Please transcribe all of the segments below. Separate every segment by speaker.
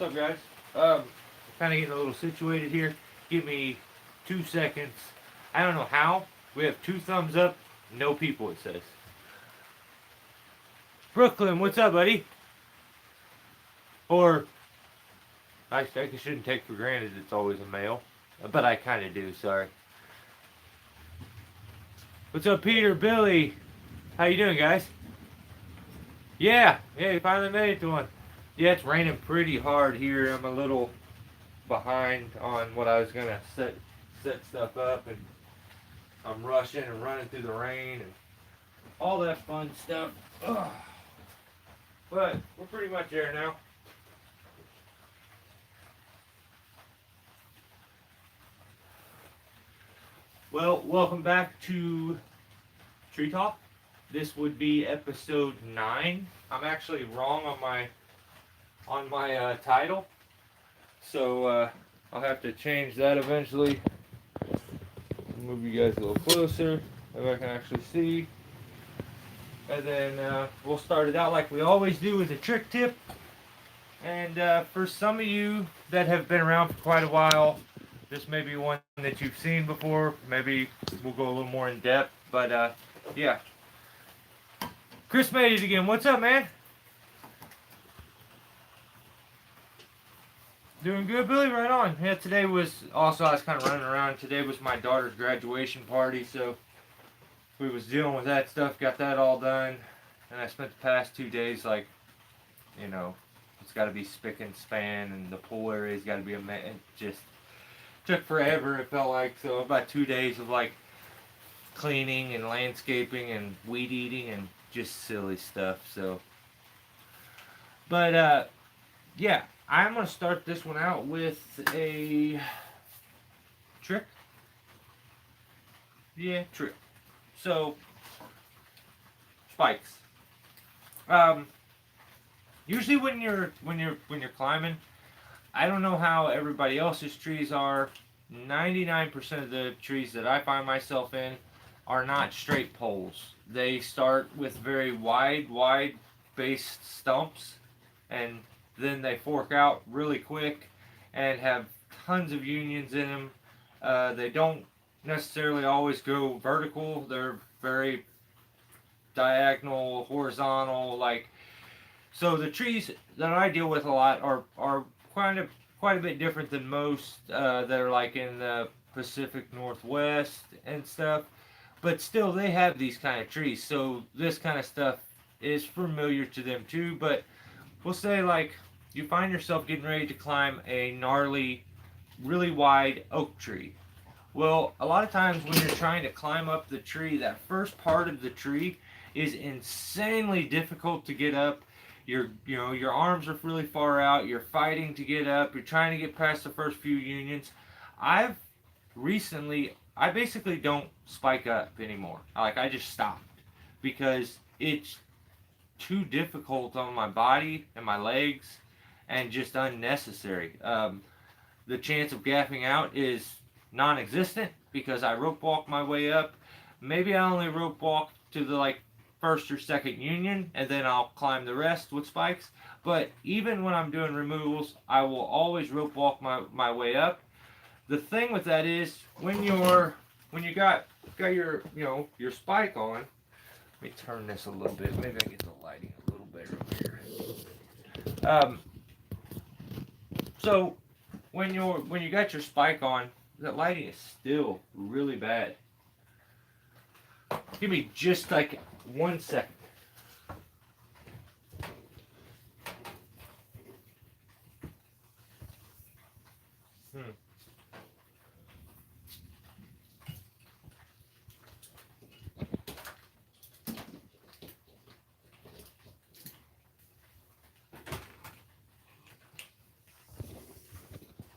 Speaker 1: up, guys? Kind of getting a little situated here. Give me 2 seconds. I don't know how. We have 2 thumbs up, no people, it says. Brooklyn, what's up, buddy? Or, I shouldn't take for granted it's always a male, but I kind of do, sorry. What's up, Peter, Billy? How you doing, guys? Yeah, you finally made it to one. Yeah, it's raining pretty hard here. I'm a little behind on what I was gonna set stuff up, and I'm rushing and running through the rain and all that fun stuff. Ugh. But we're pretty much there now. Well, welcome back to Tree Talk. This would be episode 9. I'm actually wrong on my title, so I'll have to change that eventually. Move you guys a little closer so I can actually see. And then we'll start it out like we always do with a trick tip. And for some of you that have been around for quite a while, this may be one that you've seen before. Maybe we'll go a little more in depth. But yeah. Chris made it again. What's up, man? Doing good, Billy? Right on. Yeah, today was also, I was kind of running around. Today was my daughter's graduation party, so we was dealing with that stuff, got that all done. And I spent the past 2 days, like, you know, it's got to be spick and span, and the pool area's got to be it just took forever, it felt like. So about 2 days of, like, cleaning and landscaping and weed eating and just silly stuff. So, but yeah, I'm gonna start this one out with a trick. Yeah, trick. So, spikes. Usually when you're climbing, I don't know how everybody else's trees are. 99% of the trees that I find myself in are not straight poles. They start with very wide based stumps, and then they fork out really quick and have tons of unions in them. They don't necessarily always go vertical. They're very diagonal, horizontal, like. So the trees that I deal with a lot are quite a bit different than most that are like in the Pacific Northwest and stuff. But still, they have these kind of trees, so this kind of stuff is familiar to them too. But we'll say, like, you find yourself getting ready to climb a gnarly, really wide oak tree. Well, a lot of times when you're trying to climb up the tree, that first part of the tree is insanely difficult to get up. Your arms are really far out. You're fighting to get up. You're trying to get past the first few unions. I basically don't spike up anymore. I just stopped because it's too difficult on my body and my legs and just unnecessary. The chance of gaffing out is non-existent because I rope walk my way up. Maybe I only rope walk to the first or second union, and then I'll climb the rest with spikes. But even when I'm doing removals, I will always rope walk my way up. The thing with that is when you got your your spike on. Let me turn this a little bit. Maybe I get the lighting a little better here. So when you got your spike on, that lighting is still really bad. Give me just like 1 second.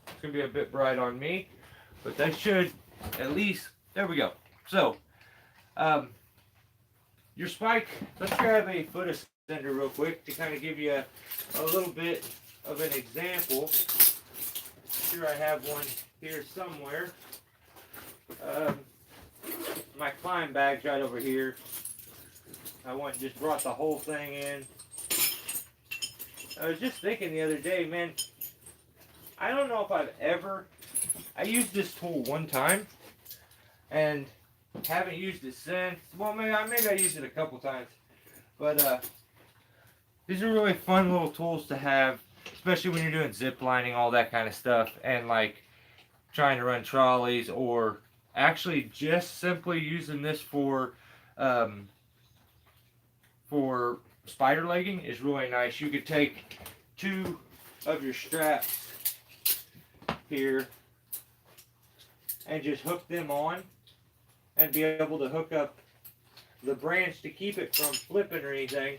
Speaker 1: It's gonna be a bit bright on me, but that should at least, there we go. So, your spike, let's grab a foot extender real quick to kind of give you a little bit of an example. Sure, I have one here somewhere. My climb bag's right over here. I just brought the whole thing in. I was just thinking the other day, man, I don't know if I used this tool one time and haven't used it since. Well, maybe I used it a couple times. But these are really fun little tools to have, especially when you're doing zip lining, all that kind of stuff, and like trying to run trolleys, or actually just simply using this for spider legging is really nice. You could take two of your straps here and just hook them on and be able to hook up the branch to keep it from flipping or anything.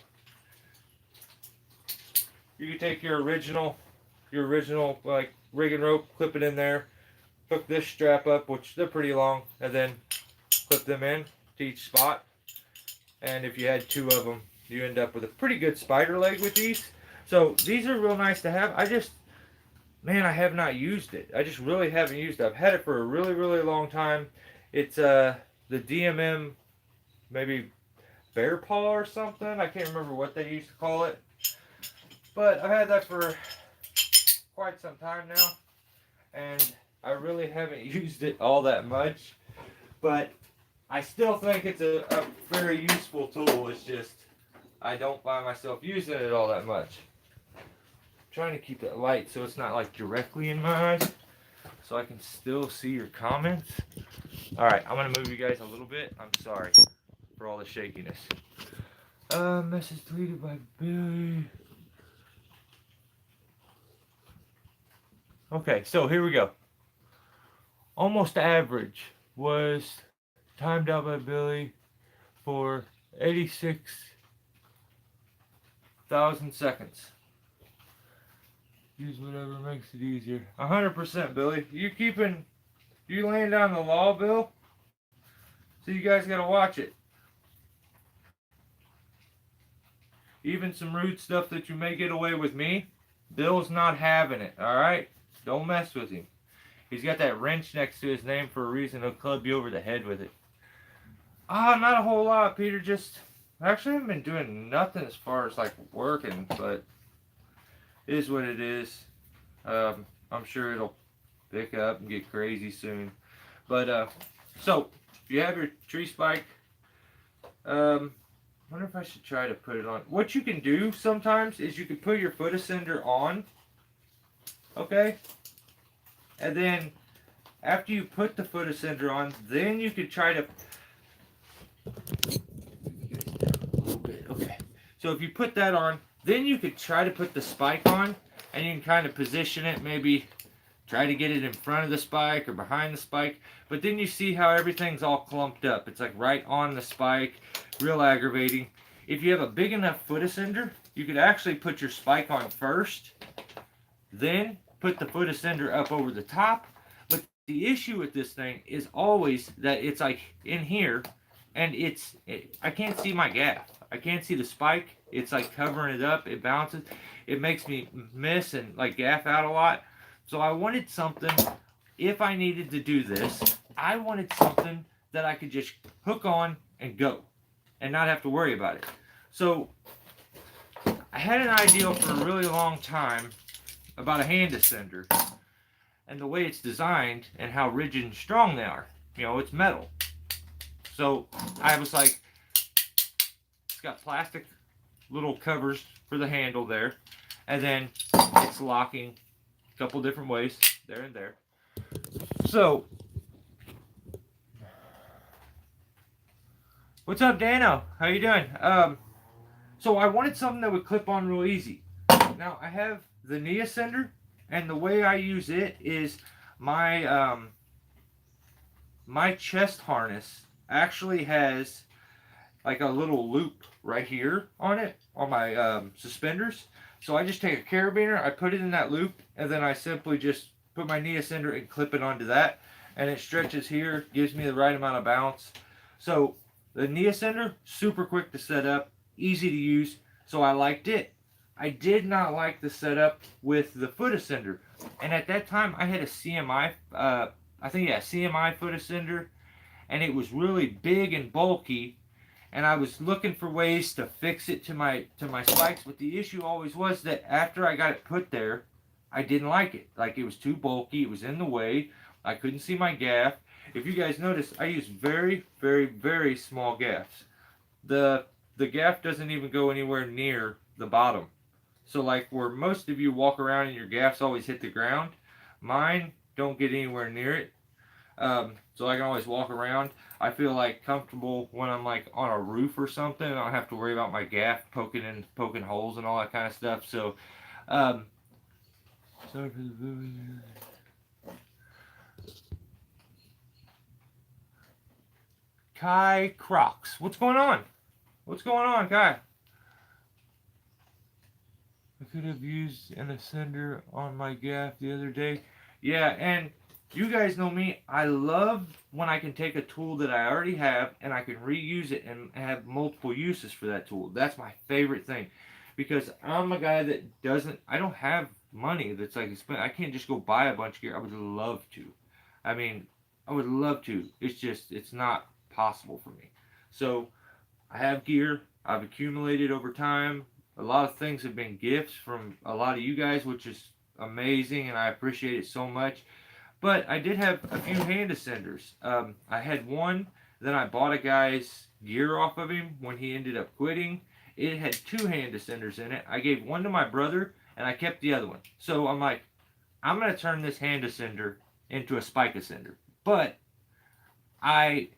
Speaker 1: You can take your original like rigging rope, clip it in there, hook this strap up, which they're pretty long, and then clip them in to each spot. And if you had two of them, you end up with a pretty good spider leg with these. So these are real nice to have. I have not used it. I just really haven't used it. I've had it for a really, really long time. It's the DMM, maybe bear paw or something. I can't remember what they used to call it. But I've had that for quite some time now, and I really haven't used it all that much. But I still think it's a very useful tool. It's just I don't find myself using it all that much. I'm trying to keep it light so it's not like directly in my eyes, so I can still see your comments. Alright, I'm going to move you guys a little bit. I'm sorry for all the shakiness. Message deleted by Billy. Okay, so here we go. Almost average was timed out by Billy for 86,000 seconds. Use whatever makes it easier. 100%, Billy. You laying down the law, Bill? So you guys gotta watch it. Even some rude stuff that you may get away with me, Bill's not having it, alright? Don't mess with him. He's got that wrench next to his name for a reason. He'll club you over the head with it. Not a whole lot, Peter. Actually, I haven't been doing nothing as far as like working, but it is what it is. I'm sure it'll pick up and get crazy soon. But so if you have your tree spike, wonder if I should try to put it on. What you can do sometimes is you can put your foot ascender on, okay, and then after you put the foot ascender on, then you could try to. Okay, so if you put that on, then you could try to put the spike on, and you can kind of position it, maybe try to get it in front of the spike or behind the spike. But then you see how everything's all clumped up. It's like right on the spike, real aggravating. If you have a big enough foot ascender, you could actually put your spike on first, then put the foot ascender up over the top. But the issue with this thing is always that it's like in here, and I can't see my gaff. I can't see the spike. It's like covering it up. It bounces. It makes me miss and like gaff out a lot. So I wanted something, if I needed to do this, I wanted something that I could just hook on and go and not have to worry about it. So I had an idea for a really long time about a hand ascender and the way it's designed and how rigid and strong they are. You know, it's metal. So I was like, it's got plastic little covers for the handle there, and then it's locking a couple different ways, there and there. So, what's up, Dano? How you doing? So I wanted something that would clip on real easy. Now I have the knee ascender, and the way I use it is my my chest harness actually has like a little loop right here on it, on my suspenders. So I just take a carabiner, I put it in that loop, and then I simply just put my knee ascender and clip it onto that, and it stretches here, gives me the right amount of bounce. So the knee ascender, super quick to set up, easy to use, so I liked it. I did not like the setup with the foot ascender, and at that time I had a CMI, CMI foot ascender, and it was really big and bulky, and I was looking for ways to fix it to my spikes, but the issue always was that after I got it put there, I didn't like it. Like, it was too bulky. It was in the way. I couldn't see my gaff. If you guys notice, I use very, very, very small gaffs. The the gaff doesn't even go anywhere near the bottom. So like where most of you walk around and your gaffs always hit the ground, mine don't get anywhere near it. So I can always walk around. I feel like comfortable when I'm like on a roof or something. I don't have to worry about my gaff poking holes and all that kind of stuff. So, um, sorry for the movie. Kai Crocs. What's going on? What's going on, Kai? I could have used an ascender on my gaff the other day. Yeah, and you guys know me. I love when I can take a tool that I already have and I can reuse it and have multiple uses for that tool. That's my favorite thing. Because I'm a guy that I don't have money that's like spent. I can't just go buy a bunch of gear. I would love to. I mean, I would love to. It's not possible for me. So, I have gear. I've accumulated over time. A lot of things have been gifts from a lot of you guys, which is amazing, and I appreciate it so much. But I did have a few hand ascenders. I had one, then I bought a guy's gear off of him when he ended up quitting. It had two hand ascenders in it. I gave one to my brother, and I kept the other one. So I'm like, I'm going to turn this hand ascender into a spike ascender. But I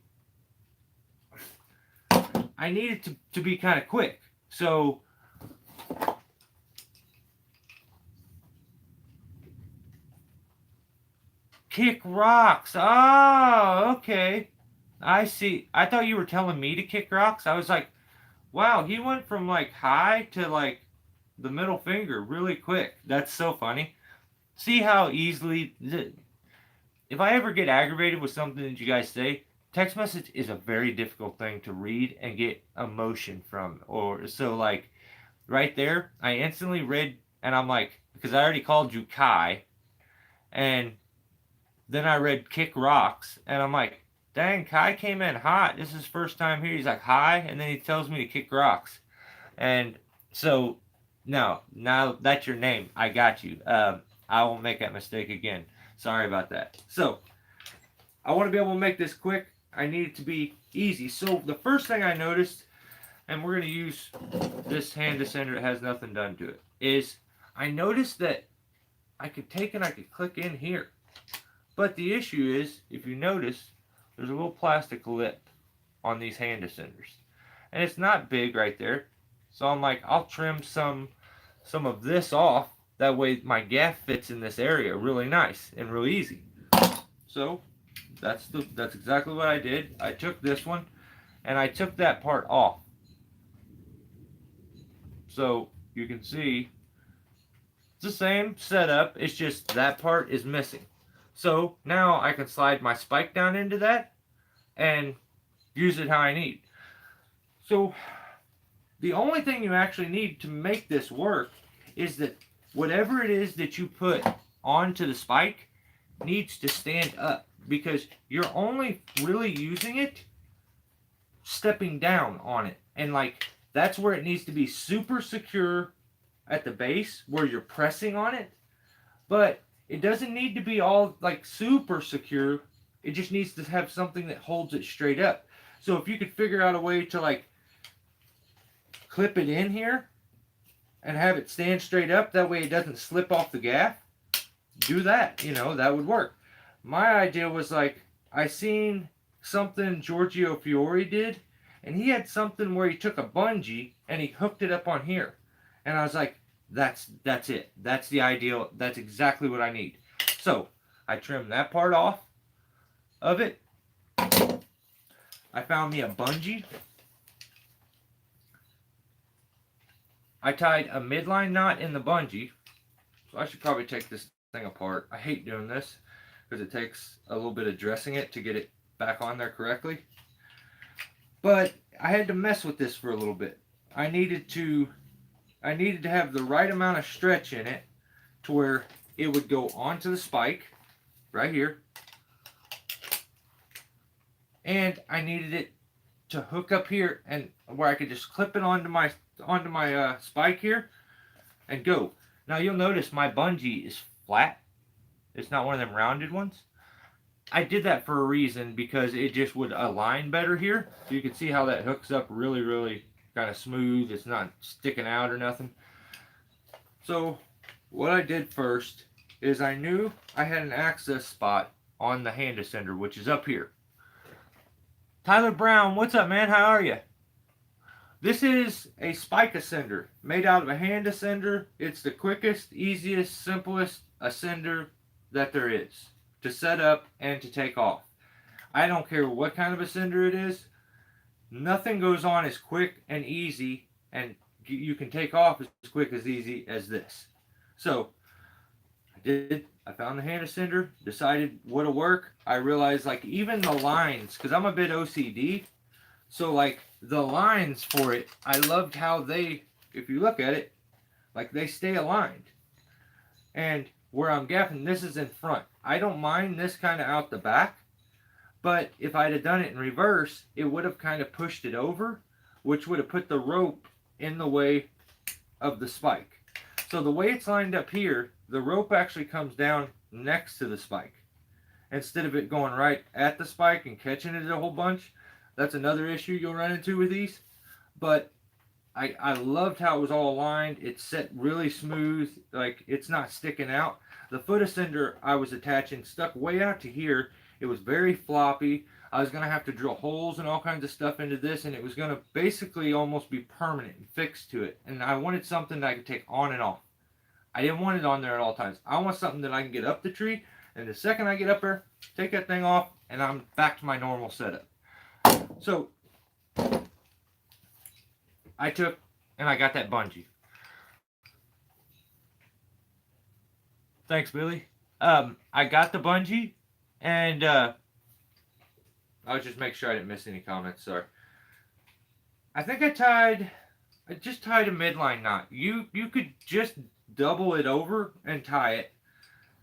Speaker 1: need it to be kind of quick. So kick rocks. Oh, okay. I see. I thought you were telling me to kick rocks. I was like, wow, he went from like high to like the middle finger really quick. That's so funny. See how easily. If I ever get aggravated with something that you guys say, text message is a very difficult thing to read and get emotion from. Or so like right there, I instantly read and I'm like, because I already called you Kai, and then I read kick rocks and I'm like, dang, Kai came in hot. This is his first time here. He's like, hi, and then he tells me to kick rocks. And so, no, now that's your name. I got you. I won't make that mistake again. Sorry about that. So, I want to be able to make this quick. I need it to be easy. So, the first thing I noticed, and we're going to use this hand descender that has nothing done to it, is I noticed that I could take and I could click in here. But the issue is, if you notice, there's a little plastic lip on these hand descenders. And it's not big right there. So I'm like, I'll trim some of this off. That way my gaff fits in this area really nice and real easy. So that's exactly what I did. I took this one and I took that part off. So you can see it's the same setup. It's just that part is missing. So now I can slide my spike down into that and use it how I need. So the only thing you actually need to make this work is that whatever it is that you put onto the spike needs to stand up, because you're only really using it stepping down on it. And like that's where it needs to be super secure at the base where you're pressing on it. But it doesn't need to be all like super secure. It just needs to have something that holds it straight up. So if you could figure out a way to like clip it in here and have it stand straight up, that way it doesn't slip off the gaff, do that. You know, that would work. My idea was like, I seen something Giorgio Fiore did, and he had something where he took a bungee and he hooked it up on here. And I was like, that's it. That's the ideal. That's exactly what I need. So I trimmed that part off of it. I found me a bungee. I tied a midline knot in the bungee. So I should probably take this thing apart. I hate doing this because it takes a little bit of dressing it to get it back on there correctly. But I had to mess with this for a little bit. I needed to have the right amount of stretch in it to where it would go onto the spike right here. And I needed it to hook up here and where I could just clip it onto my spike here and go. Now you'll notice my bungee is flat. It's not one of them rounded ones. I did that for a reason because it just would align better here. So you can see how that hooks up really, really kind of smooth. It's not sticking out or nothing. So what I did first is I knew I had an access spot on the hand ascender, which is up here. Tyler Brown, what's up, man? How are you? This is a spike ascender made out of a hand ascender. It's the quickest, easiest, simplest ascender that there is to set up and to take off. I don't care what kind of ascender it is. Nothing goes on as quick and easy, and you can take off as quick as easy as this. So I found the hand ascender, decided what'll work. I realized like even the lines, because I'm a bit OCD, so like the lines for it, I loved how they, if you look at it, like they stay aligned. And where I'm gapping, this is in front. I don't mind this kind of out the back, but if I'd have done it in reverse, it would have kind of pushed it over, which would have put the rope in the way of the spike. So the way it's lined up here, the rope actually comes down next to the spike. Instead of it going right at the spike and catching it a whole bunch. That's another issue you'll run into with these. But I loved how it was all aligned. It's set really smooth, like it's not sticking out. The foot ascender I was attaching stuck way out to here. It was very floppy. I was going to have to drill holes and all kinds of stuff into this, and it was going to basically almost be permanent and fixed to it. And I wanted something that I could take on and off. I didn't want it on there at all times. I want something that I can get up the tree, and the second I get up there, take that thing off, and I'm back to my normal setup. So I took and I got that bungee. Thanks, Billy. I got the bungee, and I'll just make sure I didn't miss any comments. Sorry. I think I just tied a midline knot. You could just double it over and tie it.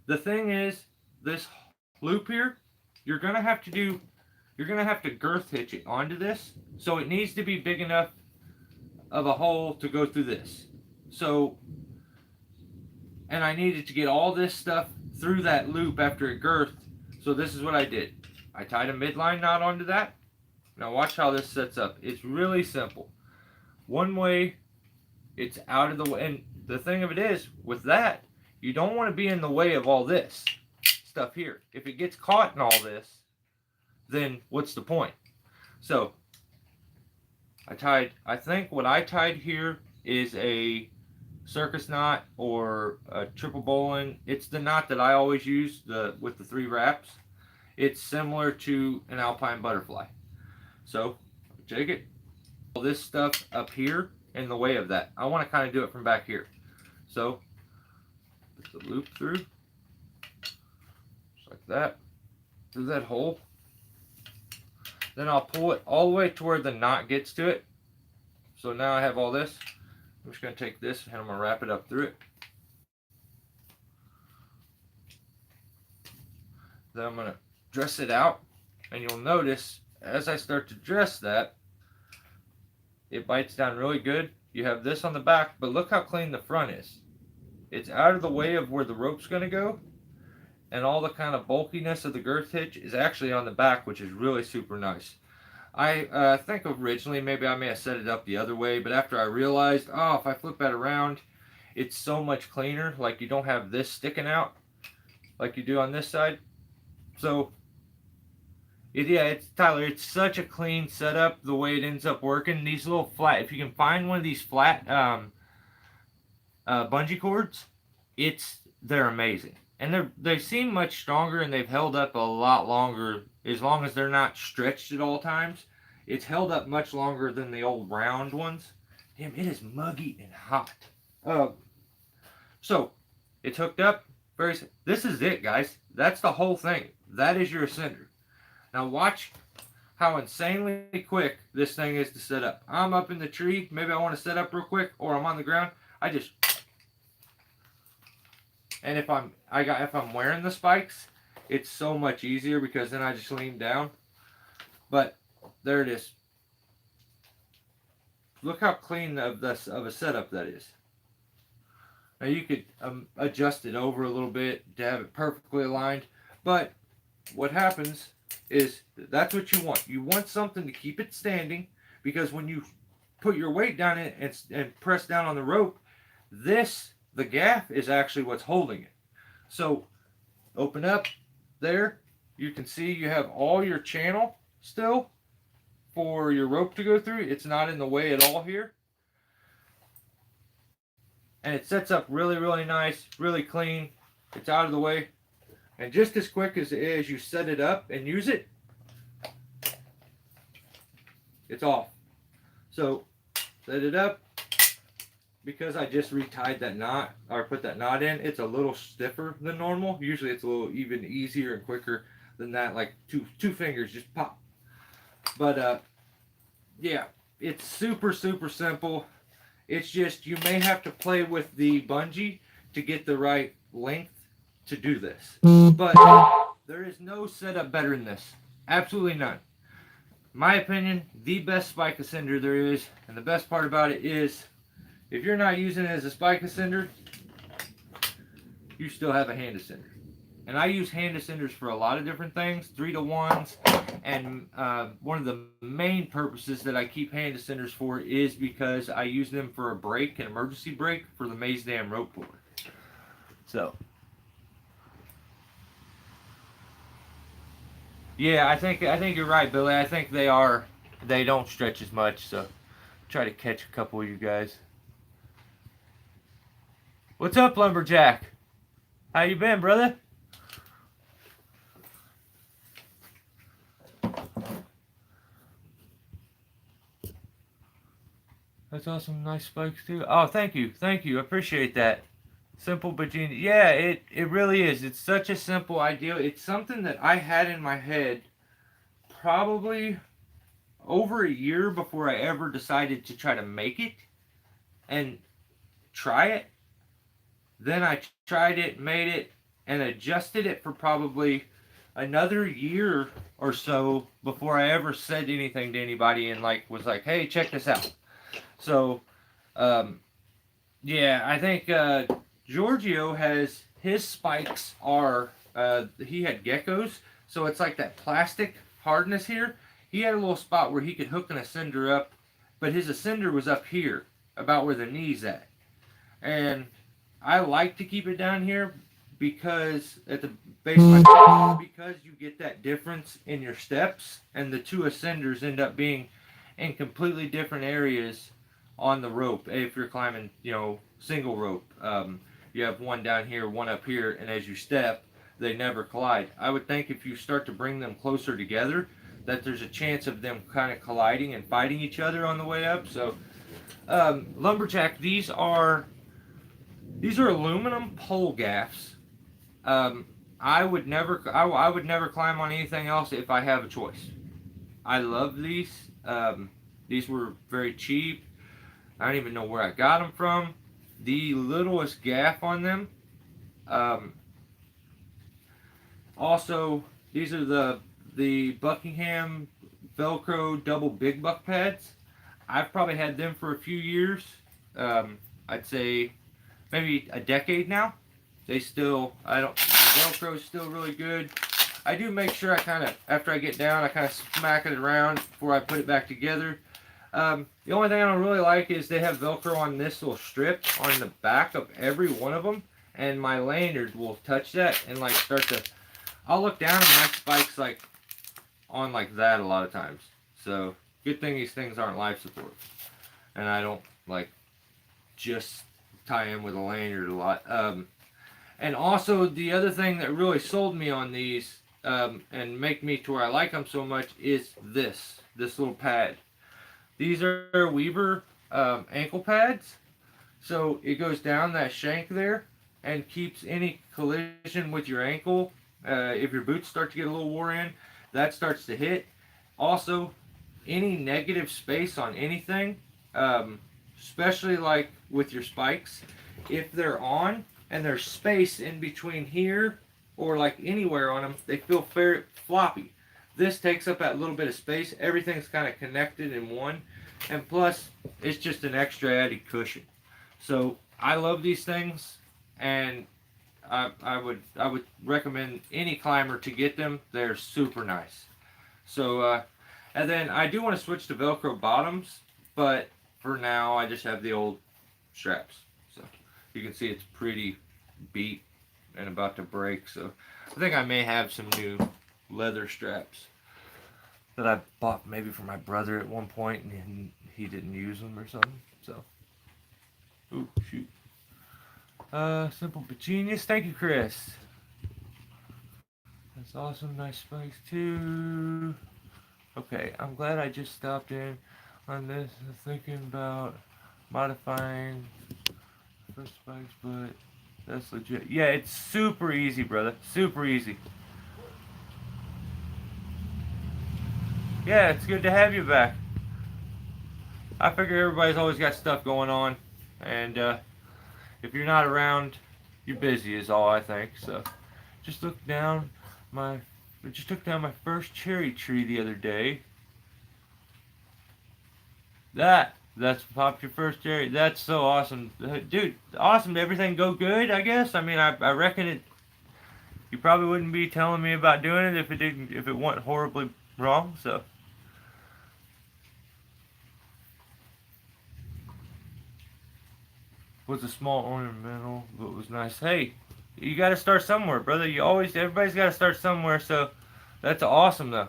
Speaker 1: The thing is, this loop here, you're gonna have to girth hitch it onto this, so it needs to be big enough of a hole to go through this. So, and I needed to get all this stuff through that loop after it girthed. So this is what I did. I tied a midline knot onto that. Now watch how this sets up. It's really simple. One way, it's out of the way. And the thing of it is, with that, you don't want to be in the way of all this stuff here. If it gets caught in all this, then what's the point? So I think what I tied here is a circus knot or a triple bowline. It's the knot that I always use with the 3 wraps. It's similar to an alpine butterfly. So take it, all this stuff up here in the way of that. I want to kind of do it from back here. So put the loop through, just like that, through that hole. Then I'll pull it all the way to where the knot gets to it. So now I have all this. I'm just going to take this and I'm going to wrap it up through it. Then I'm going to dress it out. And you'll notice as I start to dress that, it bites down really good. You have this on the back, but look how clean the front is. It's out of the way of where the rope's going to go. And all the kind of bulkiness of the girth hitch is actually on the back, which is really super nice. I think originally maybe I may have set it up the other way, but after I realized, oh, if I flip that around, it's so much cleaner. Like you don't have this sticking out like you do on this side. So, it's Tyler, it's such a clean setup the way it ends up working. These little flat, if you can find one of these flat bungee cords, they're amazing. And they seem much stronger, and they've held up a lot longer, as long as they're not stretched at all times. It's held up much longer than the old round ones. Damn, it is muggy and hot. So, it's hooked up. This is it, guys. That's the whole thing. That is your ascender. Now watch how insanely quick this thing is to set up. I'm up in the tree. Maybe I want to set up real quick, or I'm on the ground. And if I'm wearing the spikes, it's so much easier because then I just lean down. But there it is. Look how clean of a setup that is. Now you could adjust it over a little bit to have it perfectly aligned, but what happens is that's what you want. You want something to keep it standing, because when you put your weight down it and press down on the rope, the gaff is actually what's holding it. So open up there. You can see you have all your channel still for your rope to go through. It's not in the way at all here. And it sets up really, really nice, really clean. It's out of the way. And just as quick as you set it up and use it, it's off. So set it up. Because I just retied that knot, or put that knot in, it's a little stiffer than normal. Usually it's a little even easier and quicker than that, like two fingers just pop. But yeah, it's super, super simple. It's just you may have to play with the bungee to get the right length to do this. But there is no setup better than this. Absolutely none. My opinion, the best spike ascender there is, and the best part about it is, if you're not using it as a spike ascender, you still have a hand ascender. And I use hand ascenders for a lot of different things, 3-to-1s, and one of the main purposes that I keep hand ascenders for is because I use them for a brake, an emergency brake for the Maze Dam rope puller. So, yeah, I think you're right, Billy. I think they don't stretch as much. So, try to catch a couple of you guys. What's up, Lumberjack? How you been, brother? That's awesome. Nice spikes too. Oh, thank you. Thank you. I appreciate that. Simple but genius. Yeah, it really is. It's such a simple idea. It's something that I had in my head probably over a year before I ever decided to try to make it and try it. Then I tried it, made it, and adjusted it for probably another year or so before I ever said anything to anybody and was like, hey, check this out. So, yeah, I think Giorgio has his spikes are he had geckos, so it's like that plastic hardness here. He had a little spot where he could hook an ascender up, but his ascender was up here, about where the knee's at, and I like to keep it down here because at the base of my feet, because you get that difference in your steps, and the two ascenders end up being in completely different areas on the rope. If you're climbing, single rope, you have one down here, one up here, and as you step, they never collide. I would think if you start to bring them closer together, that there's a chance of them kind of colliding and fighting each other on the way up. So, Lumberjack, these are aluminum pole gaffs. I would never climb on anything else if I have a choice. I love these. These were very cheap. I don't even know where I got them from. The littlest gaff on them. Also, these are the Buckingham Velcro double big buck pads. I've probably had them for a few years. I'd say maybe a decade now. The Velcro's still really good. I do make sure after I get down, I kind of smack it around before I put it back together. The only thing I don't really like is they have Velcro on this little strip on the back of every one of them, and my lanyard will touch that and I'll look down and my spike's on like that a lot of times. So good thing these things aren't life support, and I don't just tie in with a lanyard a lot. And also the other thing that really sold me on these and make me to where I like them so much is this little pad. These are Weaver ankle pads, so it goes down that shank there and keeps any collision with your ankle. If your boots start to get a little wore in, that starts to hit. Also, any negative space on anything, especially with your spikes, if they're on and there's space in between here or anywhere on them, they feel very floppy. This takes up that little bit of space. Everything's kind of connected in one, and plus it's just an extra added cushion. So I love these things, and I would recommend any climber to get them. They're super nice. So and then I do want to switch to Velcro bottoms, but for now I just have the old straps. So you can see it's pretty beat and about to break. So I think I may have some new leather straps that I bought maybe for my brother at one point, and he didn't use them or something. So, ooh, shoot. Simple but genius. Thank you, Chris. That's awesome. Nice spikes too. Okay, I'm glad I just stopped in on this. Thinking about modifying first spikes, but that's legit. Yeah, it's super easy, brother. Super easy. Yeah, it's good to have you back. I figure everybody's always got stuff going on, and if you're not around, you're busy is all I think. So, just look down my, I just took down my first cherry tree the other day. That's popped your first cherry. That's so awesome, dude. Awesome. Did everything go good? I guess. I mean, I reckon it. You probably wouldn't be telling me about doing it if it went horribly wrong. So. Was a small ornamental, but was nice. Hey, you got to start somewhere, brother. Everybody's got to start somewhere. So, that's awesome, though.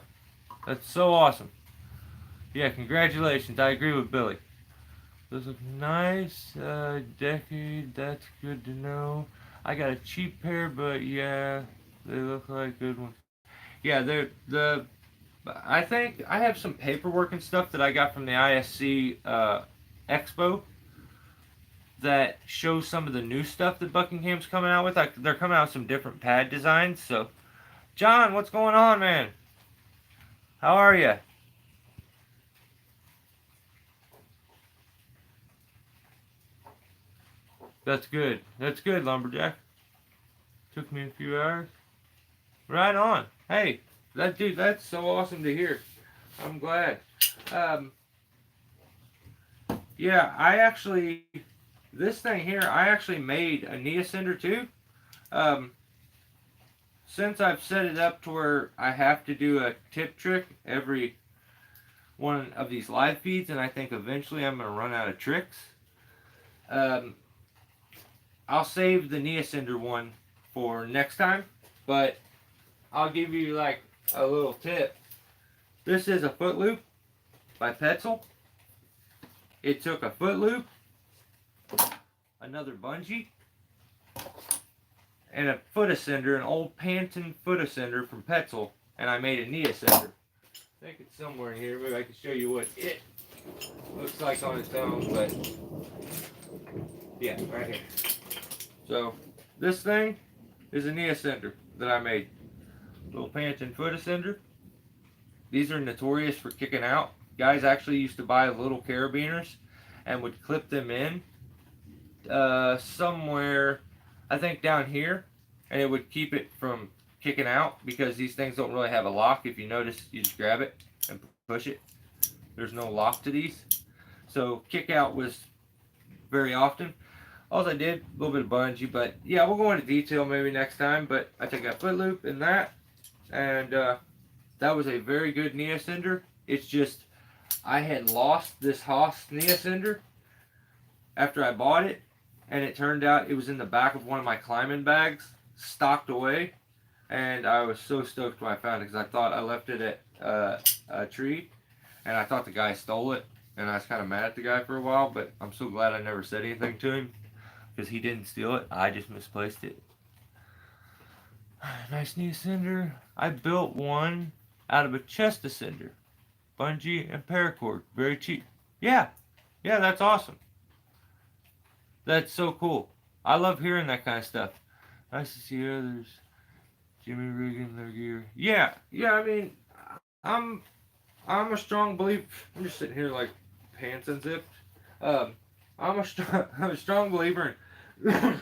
Speaker 1: That's so awesome. Yeah, congratulations. I agree with Billy. Those look nice. Decade. That's good to know. I got a cheap pair, but yeah, they look like good ones. Yeah, I think I have some paperwork and stuff that I got from the ISC Expo that shows some of the new stuff that Buckingham's coming out with. Like, they're coming out with some different pad designs. So, John, what's going on, man? How are you? That's good. That's good, Lumberjack. Took me a few hours. Right on. Hey, that's so awesome to hear. I'm glad. Yeah, this thing here, I actually made a Nia cinder too. Since I've set it up to where I have to do a tip trick every one of these live feeds, and I think eventually I'm going to run out of tricks. I'll save the Nia cinder one for next time, but I'll give you like a little tip. This is a foot loop by Petzl. It took a foot loop, another bungee, and a foot ascender, an old Panton foot ascender from Petzl, and I made a Nia cinder. I think it's somewhere in here. Maybe I can show you what it looks like on its own, but yeah, right here. So this thing is a Nia cinder that I made. Little Panton foot ascender. These are notorious for kicking out. Guys actually used to buy little carabiners and would clip them in somewhere, I think down here, and it would keep it from kicking out because these things don't really have a lock. If you notice, you just grab it and push it. There's no lock to these. So kick out was very often. All I did, a little bit of bungee, but yeah, we'll go into detail maybe next time. But I took that foot loop and that, and that was a very good Nia cinder. It's just I had lost this Haas Nia cinder after I bought it, and it turned out it was in the back of one of my climbing bags, stocked away, and I was so stoked when I found it because I thought I left it at a tree, and I thought the guy stole it, and I was kind of mad at the guy for a while, but I'm so glad I never said anything to him because he didn't steal it. I just misplaced it. Nice Nia cinder. I built one out of a chest ascender, bungee and paracord, very cheap. Yeah, that's awesome. That's so cool. I love hearing that kind of stuff. Nice to see others. Jimmy rigging their gear. Yeah. I mean, I'm a strong believer. I'm just sitting here like pants unzipped. I'm a strong believer in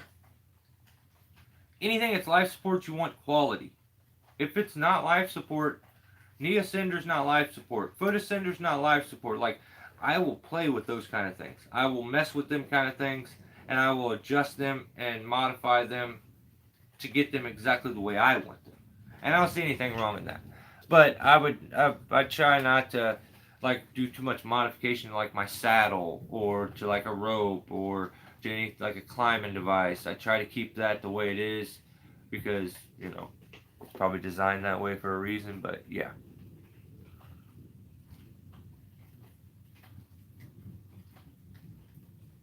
Speaker 1: anything that's life support. You want quality. If it's not life support, Nia cinder's not life support. Foot ascender's not life support. Like, I will play with those kind of things. I will mess with them kind of things. and I will adjust them and modify them to get them exactly the way I want them. And I don't see anything wrong in that. But I try not to like do too much modification to like my saddle or to like a rope or to any like a climbing device. I try to keep that the way it is because, you know, it's probably designed that way for a reason, but yeah.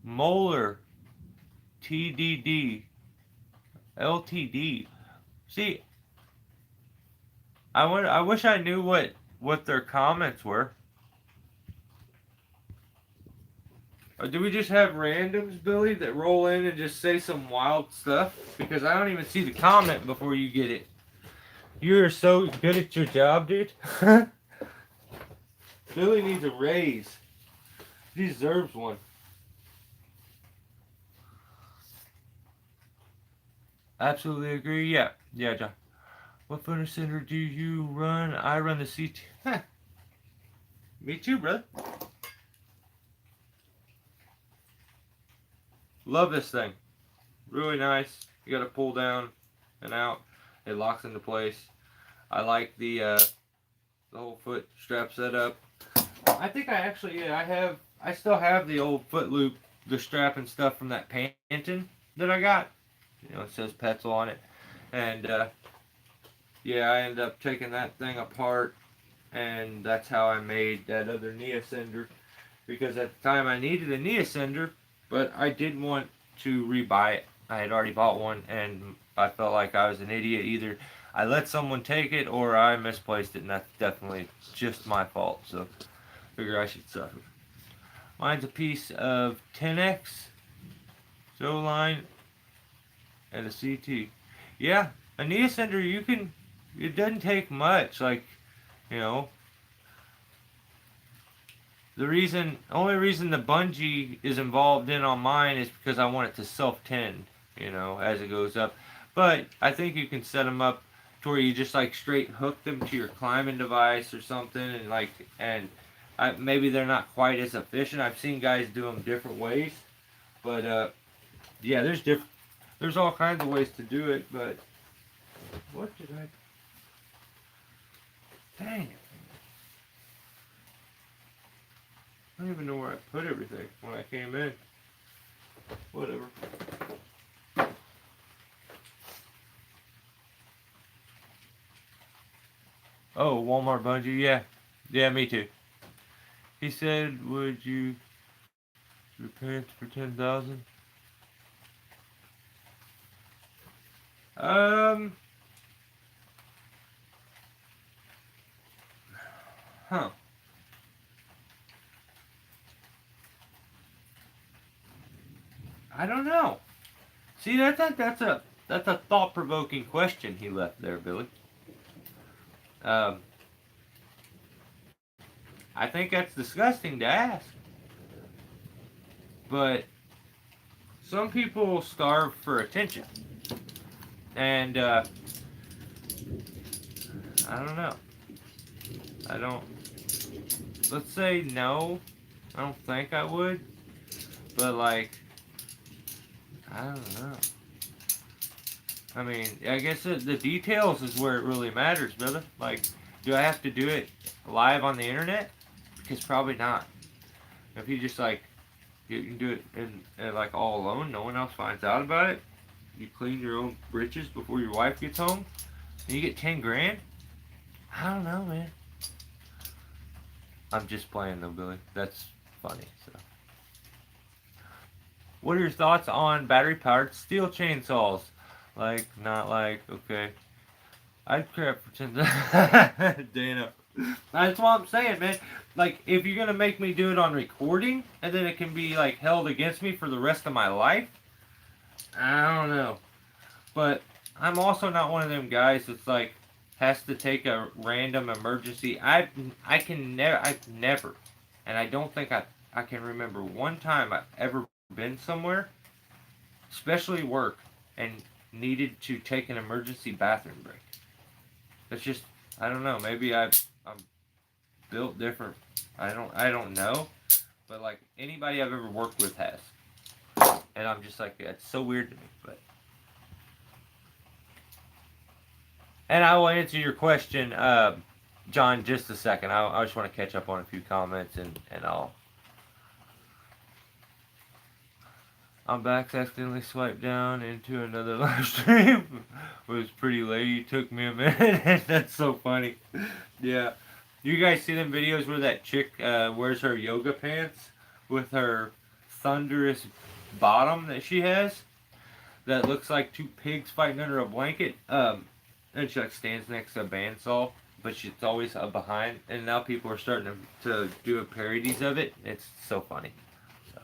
Speaker 1: Molar TDD LTD. See, I wish I knew what their comments were. Or do we just have randoms, Billy, that roll in and just say some wild stuff? Because I don't even see the comment before you get it. You're so good at your job, dude. Billy needs a raise. He deserves one. Absolutely agree. Yeah. Yeah, John. What fitness center do you run? I run the CT. Huh. Me too, brother. Love this thing. Really nice. You got to pull down and out. It locks into place. I like the whole foot strap setup. I think I actually, yeah, I still have the old foot loop, the strap and stuff from that Panton that I got. You know, it says Petzl on it. And, yeah, I ended up taking that thing apart, and that's how I made that other knee ascender. Because at the time I needed a knee ascender, but I did want to rebuy it. I had already bought one, and I felt like I was an idiot. Either I let someone take it, or I misplaced it, and that's definitely just my fault. So, figure I should suffer. Mine's a piece of 10X, Zoline, and a CT. Yeah, a knee ascender, you can, it doesn't take much. Like, you know, only reason the bungee is involved in on mine is because I want it to self-tend, you know, as it goes up. But I think you can set them up to where you just like straight hook them to your climbing device or something, and like, and maybe they're not quite as efficient. I've seen guys do them different ways, but yeah, there's all kinds of ways to do it. But what did I? Dang it! I don't even know where I put everything when I came in. Whatever. Oh, Walmart bungee, yeah. Yeah, me too. He said, would you repent for 10,000? Huh. I don't know. See, that's a thought-provoking question he left there, Billy. Um, I think that's disgusting to ask. But some people starve for attention. And, I don't know. I don't, let's say no. I don't think I would. But, like, I don't know. I mean, I guess the details is where it really matters, brother. Like, do I have to do it live on the internet? Because probably not. If you just, like, you can do it in like all alone, no one else finds out about it. You clean your own britches before your wife gets home, and you get 10 grand. I don't know, man. I'm just playing though, Billy. That's funny. So, what are your thoughts on battery-powered steel chainsaws? Like, not like, okay. I'd crap for 10. Dana. That's what I'm saying, man. Like, if you're gonna make me do it on recording, and then it can be like held against me for the rest of my life, I don't know. But I'm also not one of them guys that's like has to take a random emergency. I've never, and I don't think I can remember one time I've ever been somewhere, especially work, and needed to take an emergency bathroom break. It's just, I don't know. Maybe I'm built different. I don't know. But like anybody I've ever worked with has. And I'm just like, it's so weird to me. But and I will answer your question, John, just a second. I just want to catch up on a few comments and I'm back. Accidentally swiped down into another live stream. Was pretty lady. Took me a minute. That's so funny. Yeah. You guys see them videos where that chick wears her yoga pants with her thunderous bottom that she has? That looks like two pigs fighting under a blanket. And she like stands next to a bandsaw, but she's always behind. And now people are starting to do parodies of it. It's so funny. So.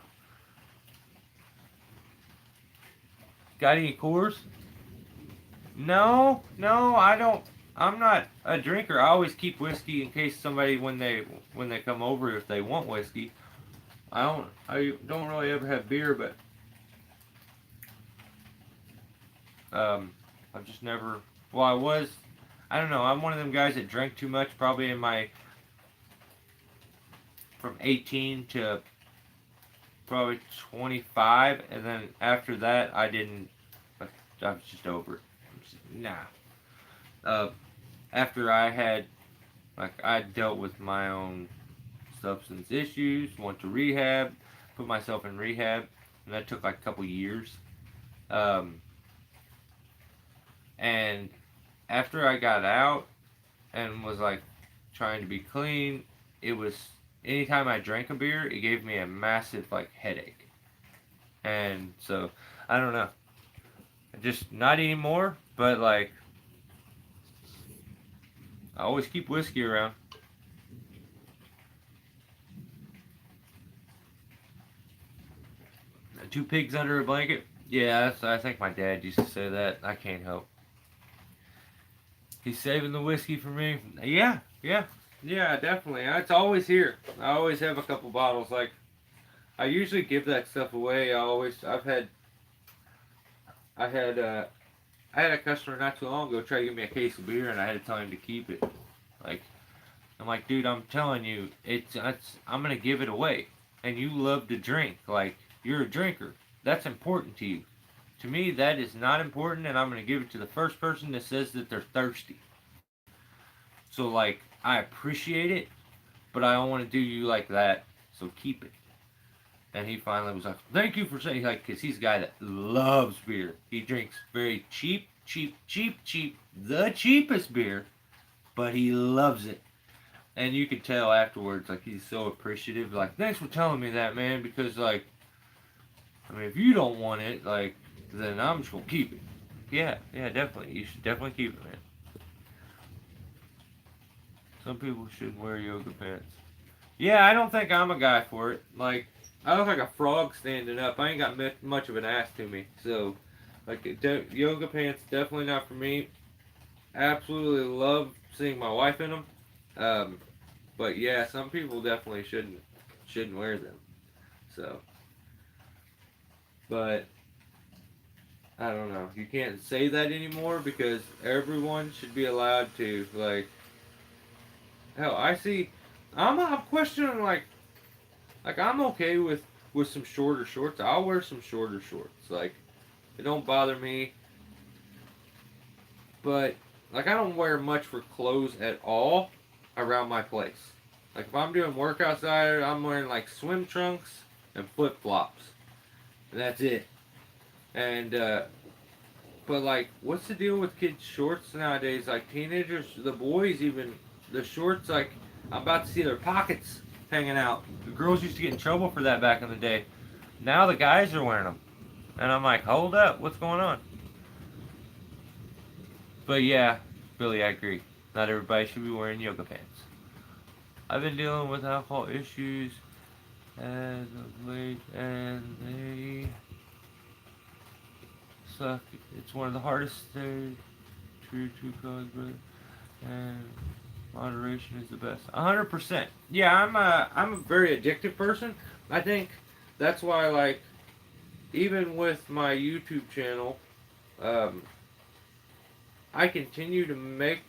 Speaker 1: Got any Coors? No, I don't. I'm not a drinker. I always keep whiskey in case somebody when they come over if they want whiskey. I don't really ever have beer, but I've just never. Well, I don't know. I'm one of them guys that drank too much. Probably in my from 18 to probably 25, and then after that I didn't. I was just over it. Nah. After I dealt with my own substance issues, went to rehab, put myself in rehab, and that took like a couple years. And after I got out and was like trying to be clean, it was anytime I drank a beer, it gave me a massive like headache. And so I don't know, just not anymore. But like I always keep whiskey around. Two pigs under a blanket. Yeah, I think my dad used to say that. I can't help. He's saving the whiskey for me. Yeah, definitely. It's always here. I always have a couple bottles. Like, I usually give that stuff away. I had a customer not too long ago try to give me a case of beer, and I had to tell him to keep it. Like, I'm like, dude, I'm telling you, I'm gonna give it away, and you love to drink. Like, you're a drinker. That's important to you. To me, that is not important, and I'm going to give it to the first person that says that they're thirsty. So, like, I appreciate it, but I don't want to do you like that, so keep it. And he finally was like, thank you for saying, like, because he's a guy that loves beer. He drinks very cheap, the cheapest beer, but he loves it. And you could tell afterwards, like, he's so appreciative. Like, thanks for telling me that, man, because, like, I mean, if you don't want it, like, then I'm just gonna keep it. Yeah, definitely. You should definitely keep it, man. Some people shouldn't wear yoga pants. Yeah, I don't think I'm a guy for it. Like, I look like a frog standing up. I ain't got much of an ass to me. So, like, yoga pants, definitely not for me. Absolutely love seeing my wife in them. But yeah, some people definitely shouldn't wear them. So, but I don't know. You can't say that anymore because everyone should be allowed to, like, hell, I'm questioning, like I'm okay with some shorter shorts. I'll wear some shorter shorts. Like, it don't bother me. But, like, I don't wear much for clothes at all around my place. Like, if I'm doing work outside, I'm wearing, like, swim trunks and flip-flops. And that's it. And, but, like, what's the deal with kids' shorts nowadays? Like, teenagers, the boys even, the shorts, like, I'm about to see their pockets hanging out. The girls used to get in trouble for that back in the day. Now the guys are wearing them. And I'm like, hold up, what's going on? But yeah, Billy, I agree. Not everybody should be wearing yoga pants. I've been dealing with alcohol issues as of late, and they suck. It's one of the hardest to cause, but and moderation is the best. 100%. Yeah, I'm a very addictive person. I think that's why, like, even with my YouTube channel, I continue to make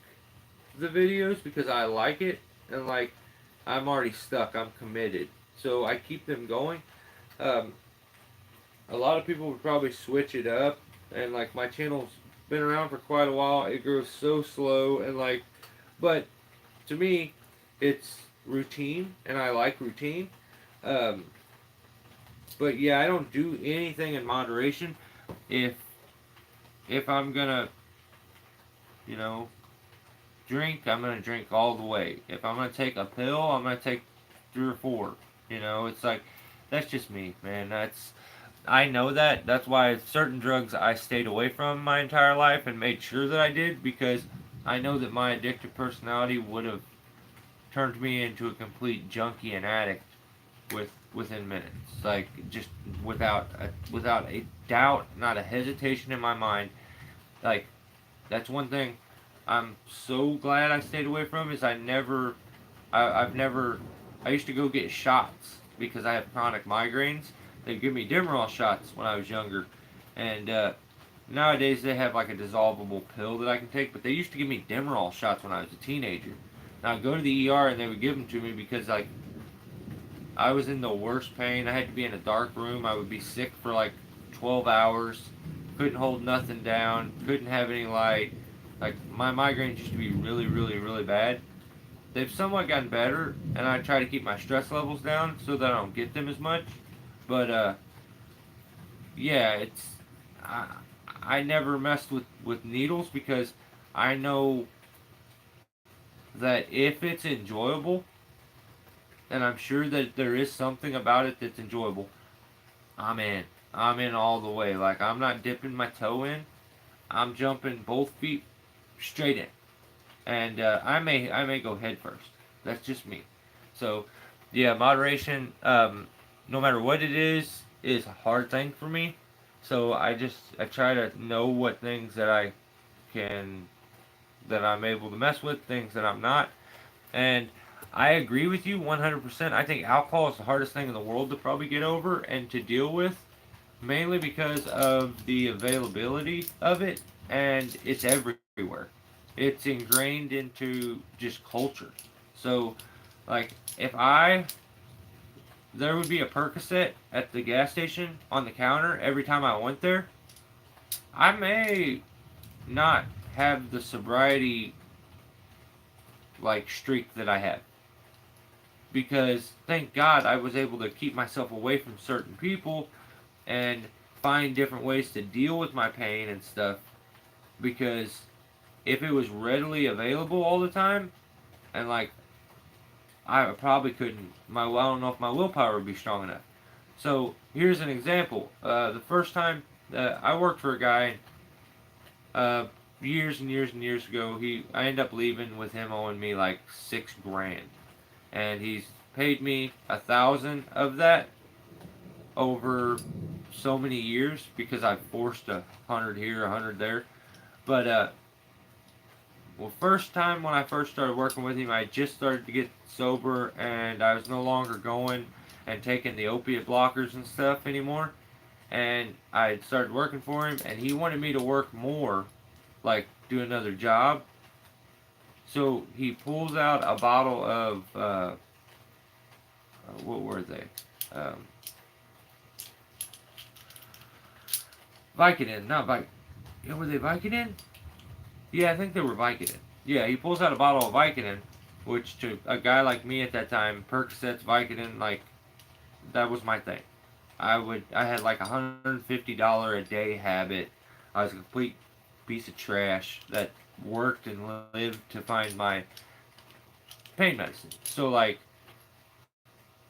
Speaker 1: the videos because I like it, and, like, I'm already stuck. I'm committed, so I keep them going. a lot of people would probably switch it up, and like my channel's been around for quite a while. It grows so slow, and like, but to me, it's routine, and I like routine. Um, but yeah, I don't do anything in moderation. If I'm gonna, you know, drink, I'm gonna drink all the way. If I'm gonna take a pill, I'm gonna take 3 or 4. It's like that's just me, man. I know that. That's why certain drugs I stayed away from my entire life and made sure that I did, because I know that my addictive personality would have turned me into a complete junkie and addict within minutes. Like just without a doubt, not a hesitation in my mind. Like that's one thing I'm so glad I stayed away from is I've never I used to go get shots because I have chronic migraines. They'd give me Demerol shots when I was younger, and nowadays they have like a dissolvable pill that I can take. But they used to give me Demerol shots when I was a teenager. Now I'd go to the ER and they would give them to me because like I was in the worst pain. I had to be in a dark room. I would be sick for like 12 hours. Couldn't hold nothing down. Couldn't have any light. Like my migraines used to be really, really, really bad. They've somewhat gotten better, and I try to keep my stress levels down so that I don't get them as much. But yeah, I, I never messed with needles because I know that if it's enjoyable, and I'm sure that there is something about it that's enjoyable, I'm in. I'm in all the way. Like I'm not dipping my toe in. I'm jumping both feet straight in, and I may go head first. That's just me. So yeah, moderation. No matter what it is a hard thing for me. So I try to know what things can that I'm able to mess with, things that I'm not, and I agree with you 100%. I think alcohol is the hardest thing in the world to probably get over and to deal with, mainly because of the availability of it, and it's everywhere. It's ingrained into just culture. So, like, if I there would be a Percocet at the gas station on the counter every time I went there, I may not have the sobriety like streak that I have, because thank God I was able to keep myself away from certain people and find different ways to deal with my pain and stuff, because if it was readily available all the time, and like I probably couldn't I don't know if my willpower would be strong enough. So here's an example. The first time I worked for a guy years and years and years ago, I ended up leaving with him owing me like 6 grand, and he's paid me 1,000 of that over so many years because I forced 100 here, 100 there. But well, first time when I first started working with him, I just started to get sober, and I was no longer going and taking the opiate blockers and stuff anymore. And I had started working for him, and he wanted me to work more, like do another job. So he pulls out a bottle of what were they? Um, Vicodin, not Vic. Were they Vicodin? Yeah, I think they were Vicodin. Yeah, he pulls out a bottle of Vicodin, which to a guy like me at that time, Percocets, Vicodin, like that was my thing. I had like $150 a day habit. I was a complete piece of trash that worked and lived to find my pain medicine. So like,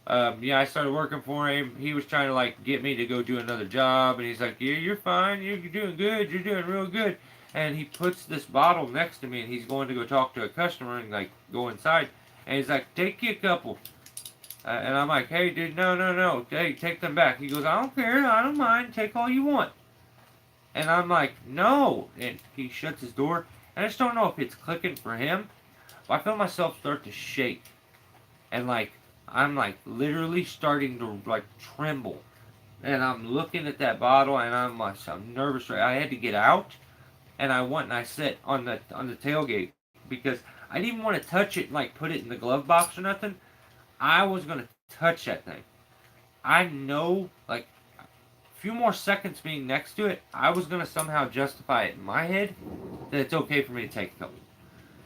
Speaker 1: yeah, I started working for him. He was trying to like get me to go do another job, and he's like, "Yeah, you're fine. You're doing good. You're doing real good." And he puts this bottle next to me, and he's going to go talk to a customer and like go inside, and he's like, "Take you a couple." And I'm like, "Hey, dude, no, no, no. Hey, take them back." He goes, "I don't care. I don't mind. Take all you want." And I'm like, "No." And he shuts his door. And I just don't know if it's clicking for him, but I feel myself start to shake, and like I'm like literally starting to like tremble, and I'm looking at that bottle, and I'm nervous. Right, I had to get out, and I went and I sat on the tailgate because I didn't even want to touch it and like put it in the glove box or nothing. I was gonna touch that thing. I know, like few more seconds being next to it, I was gonna somehow justify it in my head that it's okay for me to take a couple.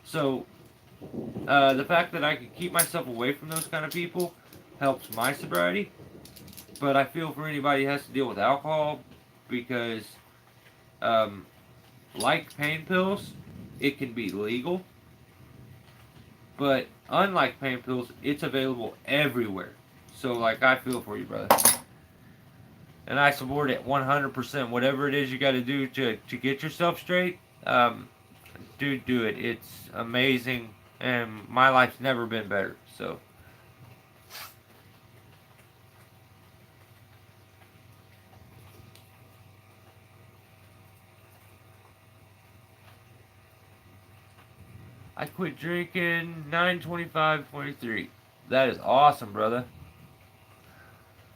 Speaker 1: So the fact that I can keep myself away from those kind of people helps my sobriety. But I feel for anybody who has to deal with alcohol because, um, like pain pills, it can be legal. But unlike pain pills, it's available everywhere. So, like, I feel for you, brother. And I support it 100%. Whatever it is you got to do to get yourself straight, dude, do it. It's amazing. And my life's never been better. So. I quit drinking 9/25/23. That is awesome, brother.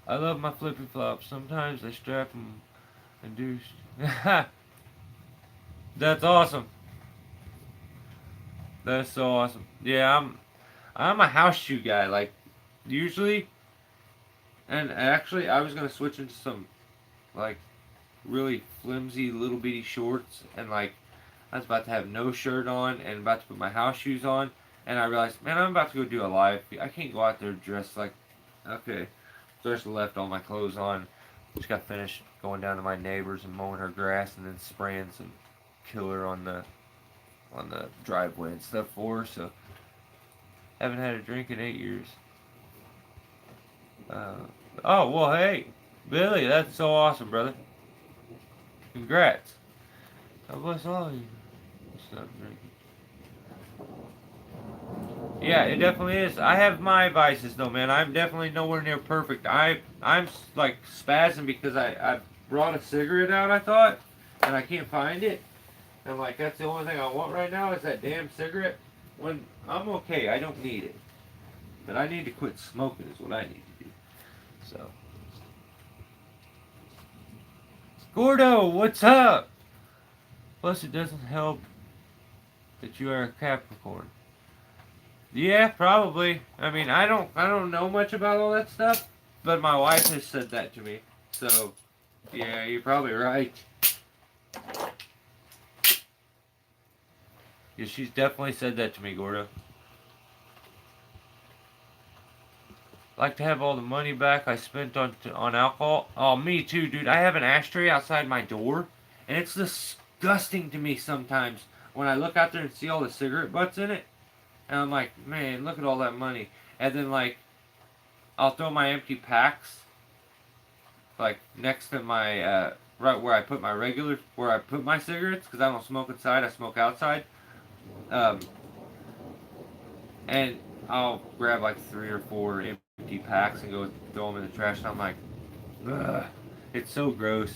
Speaker 1: I love my flippy flops. Sometimes I strap them and do. That's awesome. That's so awesome. Yeah, I'm a house shoe guy. Like usually, and actually, I was gonna switch into some like really flimsy little bitty shorts, and like I was about to have no shirt on and about to put my house shoes on, and I realized, man, I'm about to go do a live. I can't go out there dressed like, okay. So I just left all my clothes on. Just got finished going down to my neighbor's and mowing her grass and then spraying some killer on the driveway and stuff for her. So haven't had a drink in 8 years. Oh well, hey, Billy, that's so awesome, brother. Congrats. God bless all of you. Stop drinking. Yeah, it definitely is. I have my vices though, man. I'm definitely nowhere near perfect. I'm like spazzing because I brought a cigarette out, I thought, and I can't find it. And like that's the only thing I want right now is that damn cigarette. When I'm okay, I don't need it. But I need to quit smoking is what I need to do. So Gordo, what's up? Plus it doesn't help that you are a Capricorn. Yeah, probably. I mean, I don't know much about all that stuff, but my wife has said that to me. So, yeah, you're probably right. Yeah, she's definitely said that to me, Gordo. Like to have all the money back I spent on alcohol. Oh, me too, dude. I have an ashtray outside my door, and it's disgusting to me sometimes when I look out there and see all the cigarette butts in it. And I'm like, man, look at all that money. And then, like, I'll throw my empty packs, like, next to my, right where I put my where I put my cigarettes, because I don't smoke inside, I smoke outside. Um, and I'll grab, like, 3 or 4 empty packs and go throw them in the trash. And I'm like, ugh, it's so gross.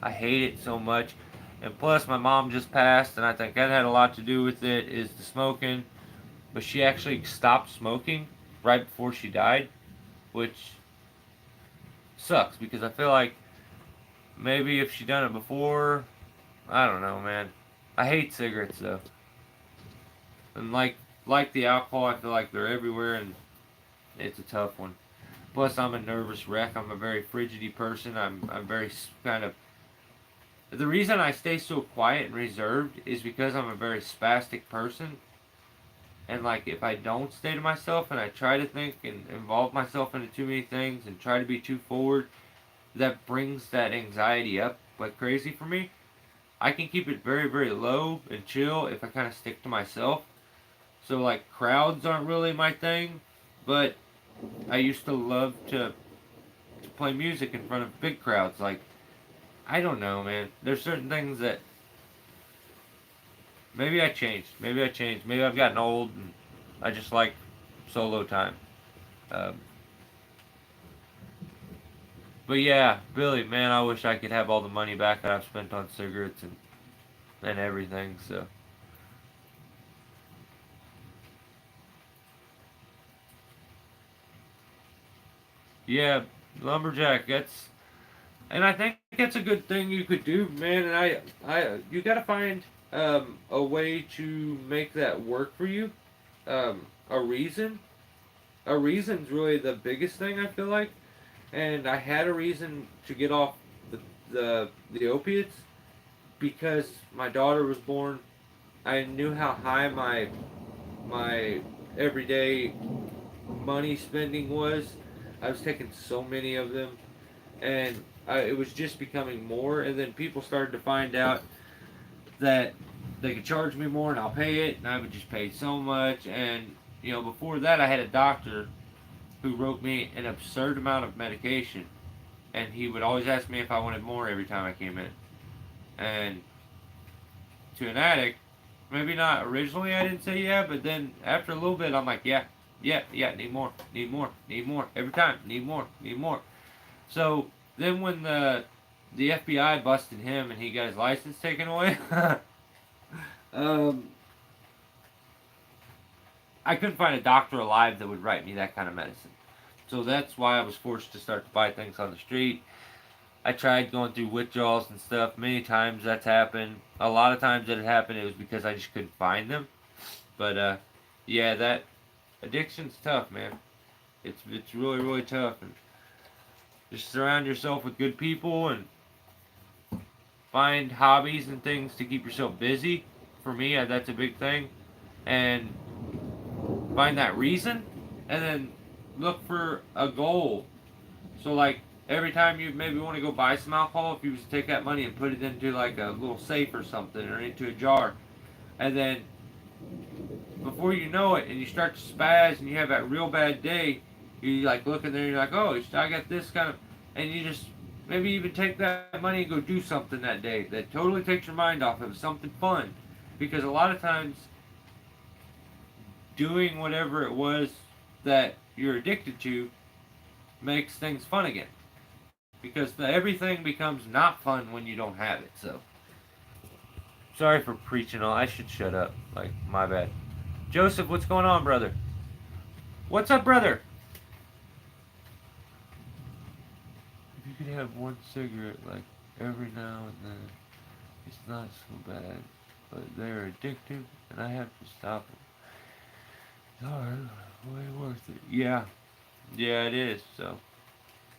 Speaker 1: I hate it so much. And plus, my mom just passed, and I think that had a lot to do with it, is the smoking. But she actually stopped smoking right before she died, which sucks because I feel like maybe if she done it before, I don't know, man. I hate cigarettes though, and like the alcohol, I feel like they're everywhere and it's a tough one. Plus, I'm a nervous wreck. I'm a very frigidy person. I'm very kind of. The reason I stay so quiet and reserved is because I'm a very spastic person. And like if I don't stay to myself and I try to think and involve myself into too many things and try to be too forward, that brings that anxiety up like crazy for me. I can keep it very, very low and chill if I kind of stick to myself. So like crowds aren't really my thing, but I used to love to play music in front of big crowds. Like I don't know, man. There's certain things that maybe I changed. Maybe I changed. Maybe I've gotten old and I just like solo time. Um, but yeah, Billy, man, I wish I could have all the money back that I've spent on cigarettes and everything. So yeah, lumberjack. And I think that's a good thing you could do, man. And you gotta find a way to make that work for you. A reason. A reason's really the biggest thing I feel like. And I had a reason to get off the opiates, because my daughter was born. I knew how high my everyday money spending was. I was taking so many of them, and it was just becoming more. And then people started to find out that they could charge me more, and I'll pay it, and I would just pay so much. And before that, I had a doctor who wrote me an absurd amount of medication, and he would always ask me if I wanted more every time I came in. And to an addict, maybe not originally I didn't say yeah, but then after a little bit I'm like, yeah, yeah, yeah, need more, need more, need more. Every time, need more, need more. So then when the FBI busted him and he got his license taken away, um, I couldn't find a doctor alive that would write me that kind of medicine. So that's why I was forced to start to buy things on the street. I tried going through withdrawals and stuff. Many times that's happened. A lot of times that it happened, it was because I just couldn't find them. But yeah, that addiction's tough, man. It's really really tough. And just surround yourself with good people and find hobbies and things to keep yourself busy. For me, that's a big thing. And find that reason, and then look for a goal. So like every time you maybe want to go buy some alcohol, if you was to take that money and put it into like a little safe or something, or into a jar, and then before you know it, and you start to spaz, and you have that real bad day, you like look in there, and you're like, oh, I got this kind of, and you just maybe even take that money and go do something that day that totally takes your mind off of something fun, because a lot of times doing whatever it was that you're addicted to makes things fun again, because everything becomes not fun when you don't have it. So sorry for preaching on. I should shut up. Like, my bad. Joseph, what's going on, brother? What's up, brother? If you could have one cigarette, like, every now and then, it's not so bad, but they're addictive, and I have to stop them. It's hard, way worth it. Yeah, yeah, it is. So,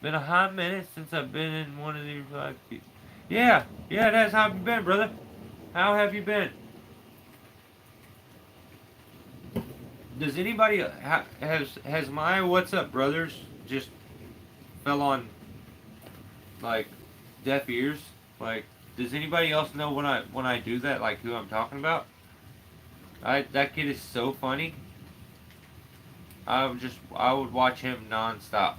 Speaker 1: been a hot minute since I've been in one of these live feeds. Yeah, yeah, that's how have you been, brother? How have you been? Does anybody has my what's up, brothers just fell on like deaf ears? Like, does anybody else know when I do that, like who I'm talking about? That kid is so funny. I would watch him nonstop.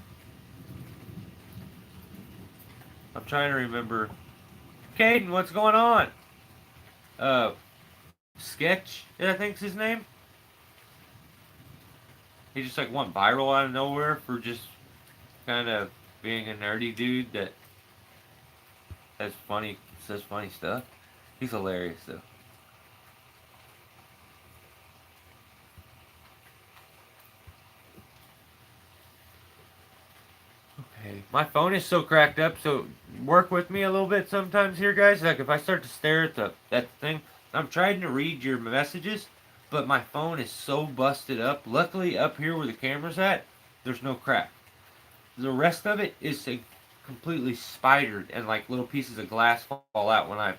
Speaker 1: I'm trying to remember. Caden, what's going on? Sketch, I think's his name. He just like went viral out of nowhere for just kind of being a nerdy dude that says funny stuff. He's hilarious though. Okay. My phone is so cracked up, so work with me a little bit sometimes here, guys. Like if I start to stare at that thing, I'm trying to read your messages, but my phone is so busted up. Luckily, up here where the camera's at, there's no crack. The rest of it is completely spidered, and like little pieces of glass fall out when I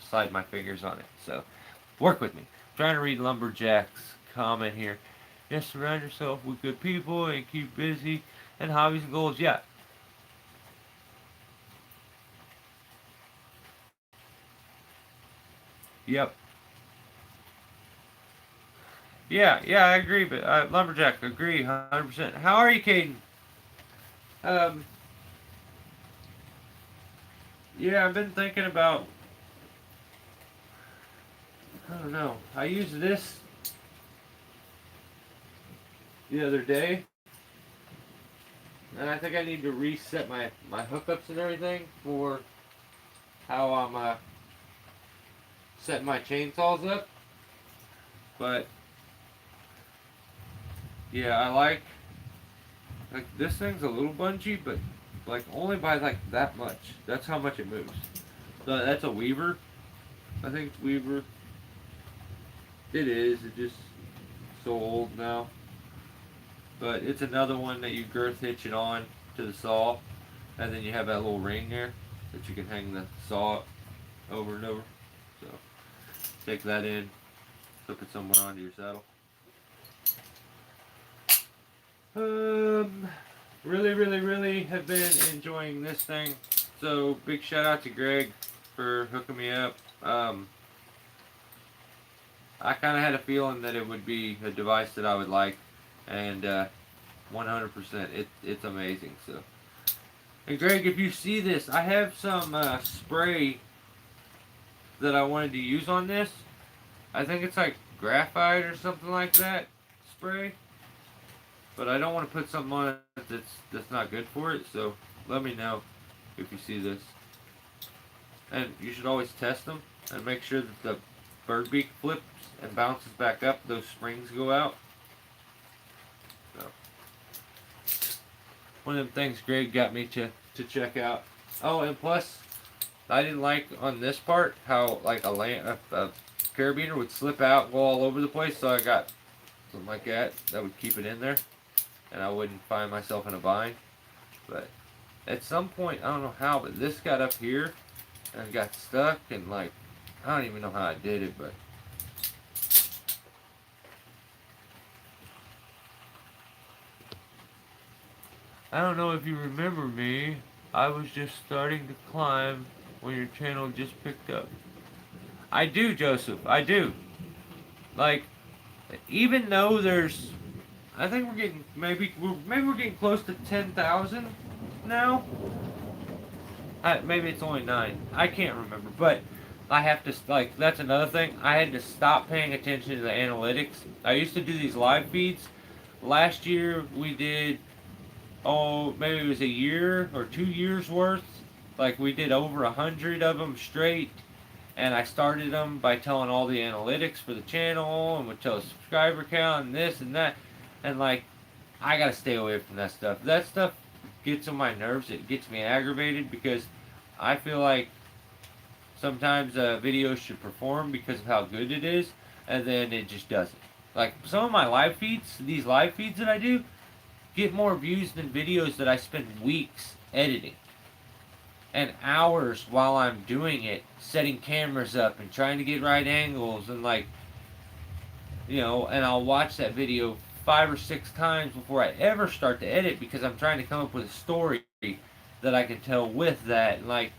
Speaker 1: slide my fingers on it. So, work with me. I'm trying to read Lumberjack's comment here. Just surround yourself with good people and keep busy, and hobbies and goals. Yeah. Yep. Yeah, yeah, I agree. But Lumberjack, agree, 100%. How are you, Caden? Um, yeah, I've been thinking about. I don't know. I used this the other day, and I think I need to reset my hookups and everything for how I'm setting my chainsaws up. But yeah, I like this thing's a little bungee, but like only by like that much. That's how much it moves. So that's a Weaver. I think it's Weaver. It is. It just so old now. But it's another one that you girth hitch it on to the saw, and then you have that little ring there. that you can hang the saw over and over. So take that in, flip it somewhere onto your saddle. Really have been enjoying this thing. So big shout out to Greg for hooking me up. I kind of had a feeling that it would be a device that I would like, and 100%, it's amazing. So, and Greg, if you see this, I have some spray that I wanted to use on this. I think it's like graphite or something like that spray, but I don't want to put something on it that's not good for it. So let me know if you see this, and you should always test them and make sure that the bird beak flips and bounces back up. Those springs go out. So one of them things Greg got me to check out. Oh, and plus, I didn't like on this part how like a carabiner would slip out, go all over the place. So I got something like that would keep it in there, and I wouldn't find myself in a bind. But at some point, I don't know how, but this got up here and got stuck, and like I don't even know how I did it, but I don't know if you remember me. I was just starting to climb when your channel just picked up. I do, Joseph. I do. Like, even though there's, I think we're getting maybe we're getting close to 10,000 now. Maybe it's only 9. I can't remember, but I have to like. That's another thing. I had to stop paying attention to the analytics. I used to do these live feeds. Last year we did, oh, maybe it was a year or 2 years worth. Like we did over 100 of them straight, and I started them by telling all the analytics for the channel, and would tell the subscriber count and this and that, and like I gotta stay away from that stuff. That stuff gets on my nerves. It gets me aggravated because I feel like sometimes a video should perform because of how good it is, and then it just doesn't. Like some of my live feeds, these live feeds that I do, get more views than videos that I spend weeks editing and hours while I'm doing it, setting cameras up and trying to get right angles, and like, you know, and I'll watch that video 5 or 6 times before I ever start to edit because I'm trying to come up with a story that I can tell with that. And like,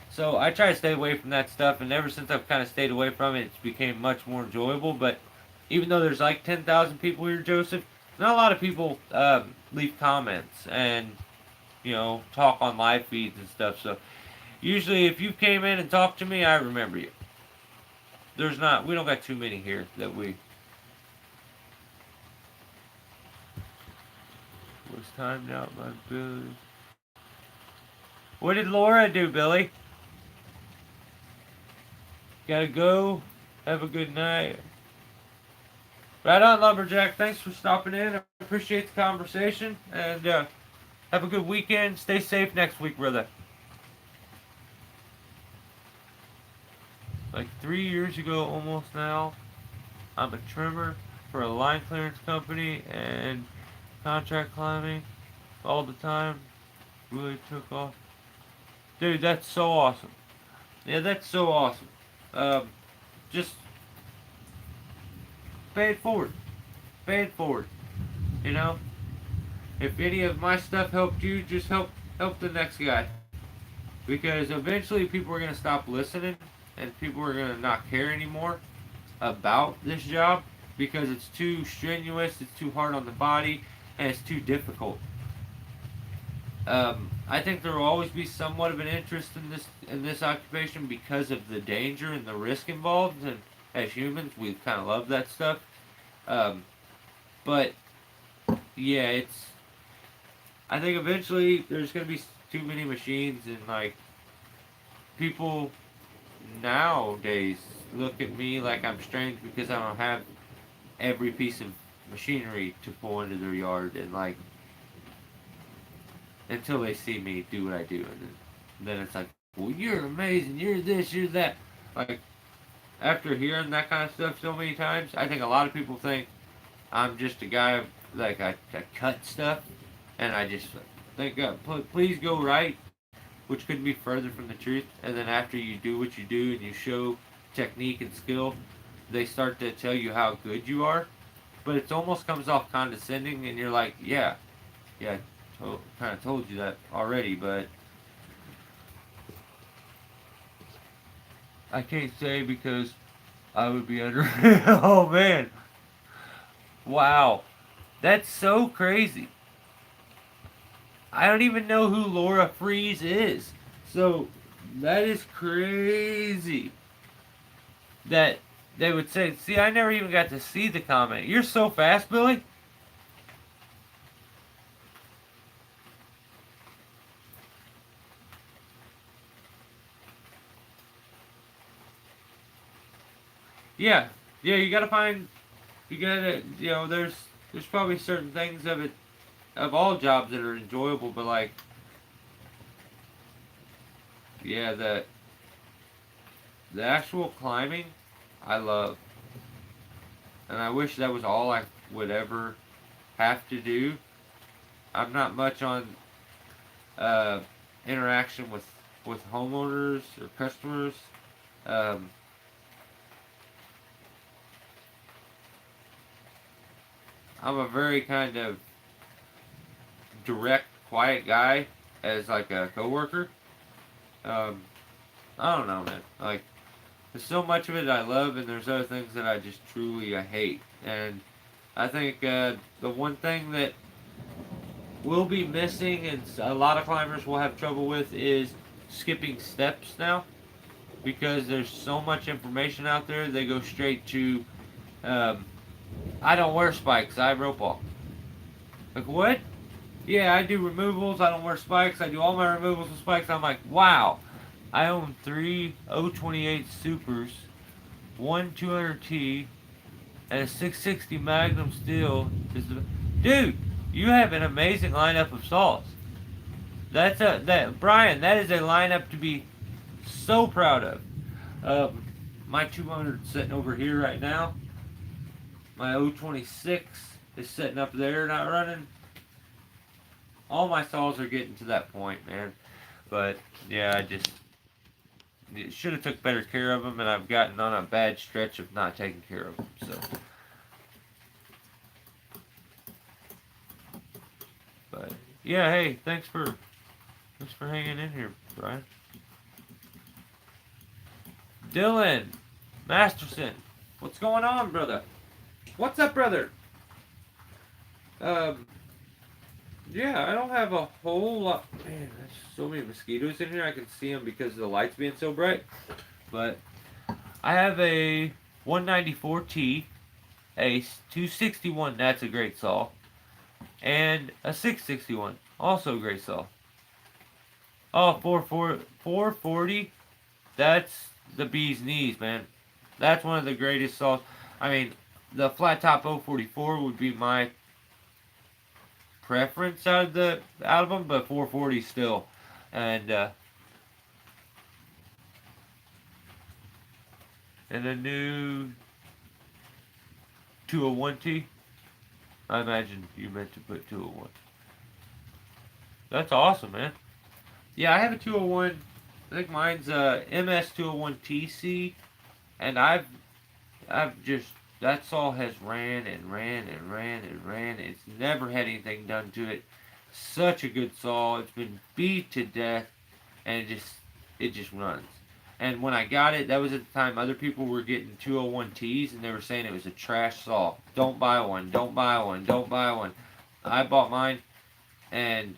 Speaker 1: so I try to stay away from that stuff, and ever since I've kind of stayed away from it, it's became much more enjoyable. But even though there's like 10,000 people here, Joseph, not a lot of people leave comments and, you know, talk on live feeds and stuff. So usually if you came in and talked to me, I remember you. We don't got too many here that we was timed out by Billy. What did Laura do, Billy? Gotta go. Have a good night. Right on, Lumberjack. Thanks for stopping in. I appreciate the conversation. And have a good weekend. Stay safe next week, brother. Like 3 years ago, almost now, I'm a trimmer for a line clearance company and contract climbing all the time. Really took off. Dude, that's so awesome. Yeah, that's so awesome. Just pay it forward. Pay it forward. You know? If any of my stuff helped you, just help the next guy. Because eventually people are going to stop listening, and people are going to not care anymore about this job because it's too strenuous, it's too hard on the body, and it's too difficult. I think there will always be somewhat of an interest in this occupation because of the danger and the risk involved, and as humans we kind of love that stuff. But yeah, I think eventually there's going to be too many machines, and like people nowadays look at me like I'm strange because I don't have every piece of machinery to pull into their yard, and like until they see me do what I do, and then it's like, well, you're amazing, you're this, you're that. Like after hearing that kind of stuff so many times, I think a lot of people think I'm just a guy like I cut stuff, and I just think please go right which couldn't be further from the truth. And then after you do what you do and you show technique and skill, they start to tell you how good you are. But it almost comes off condescending, and you're like, yeah, kind of told you that already, but I can't say because I would be under. Oh man, wow, that's so crazy. I don't even know who Laura Freeze is. So that is crazy. That they would say, see, I never even got to see the comment. You're so fast, Billy. Yeah, you gotta find, there's probably certain things of all jobs that are enjoyable, but like, yeah, the actual climbing, I love. And I wish that was all I would ever have to do. I'm not much on interaction with homeowners or customers. Um, I'm a very kind of direct, quiet guy as like a coworker. Um, I don't know, man. Like, there's so much of it I love, and there's other things that I just truly I hate. And I think the one thing that will be missing, and a lot of climbers will have trouble with, is skipping steps now, because there's so much information out there. They go straight to, I don't wear spikes, I rope walk. Like, what? Yeah, I do removals, I don't wear spikes, I do all my removals with spikes. I'm like, wow. I own 3 028 Supers, one 200T, and a 660 Magnum Steel. Dude, you have an amazing lineup of saws. Brian, that is a lineup to be so proud of. My 200 sitting over here right now. My 026 is sitting up there, not running. All my saws are getting to that point, man. But yeah, should have took better care of them, and I've gotten on a bad stretch of not taking care of them. So, but yeah, hey, thanks for hanging in here, Brian. Dylan Masterson, what's going on, brother? What's up, brother? Yeah, I don't have a whole lot. Man, there's so many mosquitoes in here. I can see them because of the lights being so bright. But I have a 194T, a 261. That's a great saw, and a 661. Also a great saw. Oh, 440. That's the bee's knees, man. That's one of the greatest saws. I mean, the flat top 044 would be my preference out of them, but 440 still. And a new 201T. I imagine you meant to put 201. That's awesome, man. Yeah, I have a 201. I think mine's MS201TC, and I've just, that saw has ran and ran and ran and ran. It's never had anything done to it. Such a good saw. It's been beat to death, and it just runs. And when I got it, that was at the time other people were getting 201Ts, and they were saying it was a trash saw. Don't buy one. Don't buy one. Don't buy one. I bought mine, and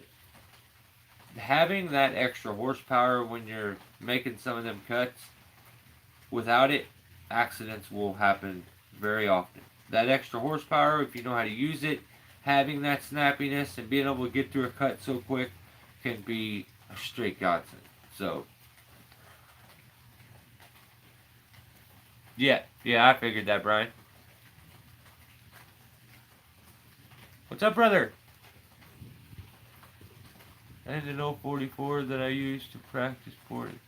Speaker 1: having that extra horsepower when you're making some of them cuts, without it, accidents will happen very often. That extra horsepower, if you know how to use it, having that snappiness and being able to get through a cut so quick can be a straight godsend. So, yeah, I figured that, Brian. What's up, brother? And an 044 that I used to practice porting.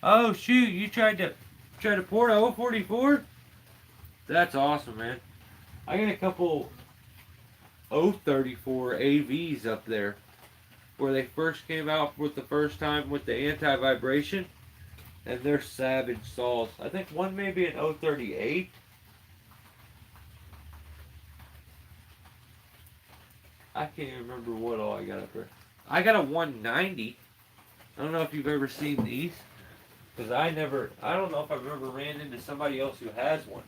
Speaker 1: Oh shoot, you tried to port a 044? That's awesome, man. I got a couple 034 AVs up there. where they first came out with the first time with the anti-vibration, and they're savage saws. I think one may be an 038. I can't even remember what all I got up there. I got a 190. I don't know if you've ever seen these, because I don't know if I've ever ran into somebody else who has one.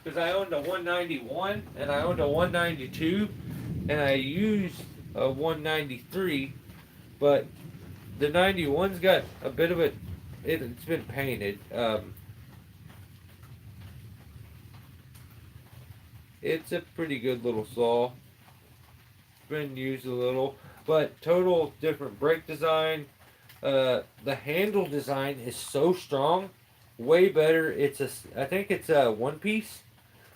Speaker 1: Because I owned a 191 and I owned a 192 and I used a 193, but the 91's got a bit of it's been painted. It's a pretty good little saw. Been used a little, but total different brake design. The handle design is so strong, way better. I think it's a one piece.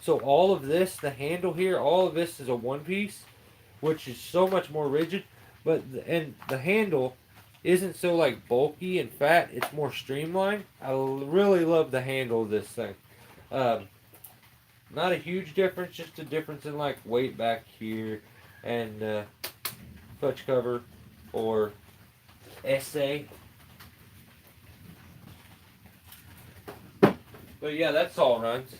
Speaker 1: So all of this, the handle here, all of this is a one piece, which is so much more rigid. And the handle isn't so like bulky and fat. It's more streamlined. I really love the handle of this thing. Not a huge difference, just a difference in like weight back here and clutch cover or SA. But yeah, that's all runs.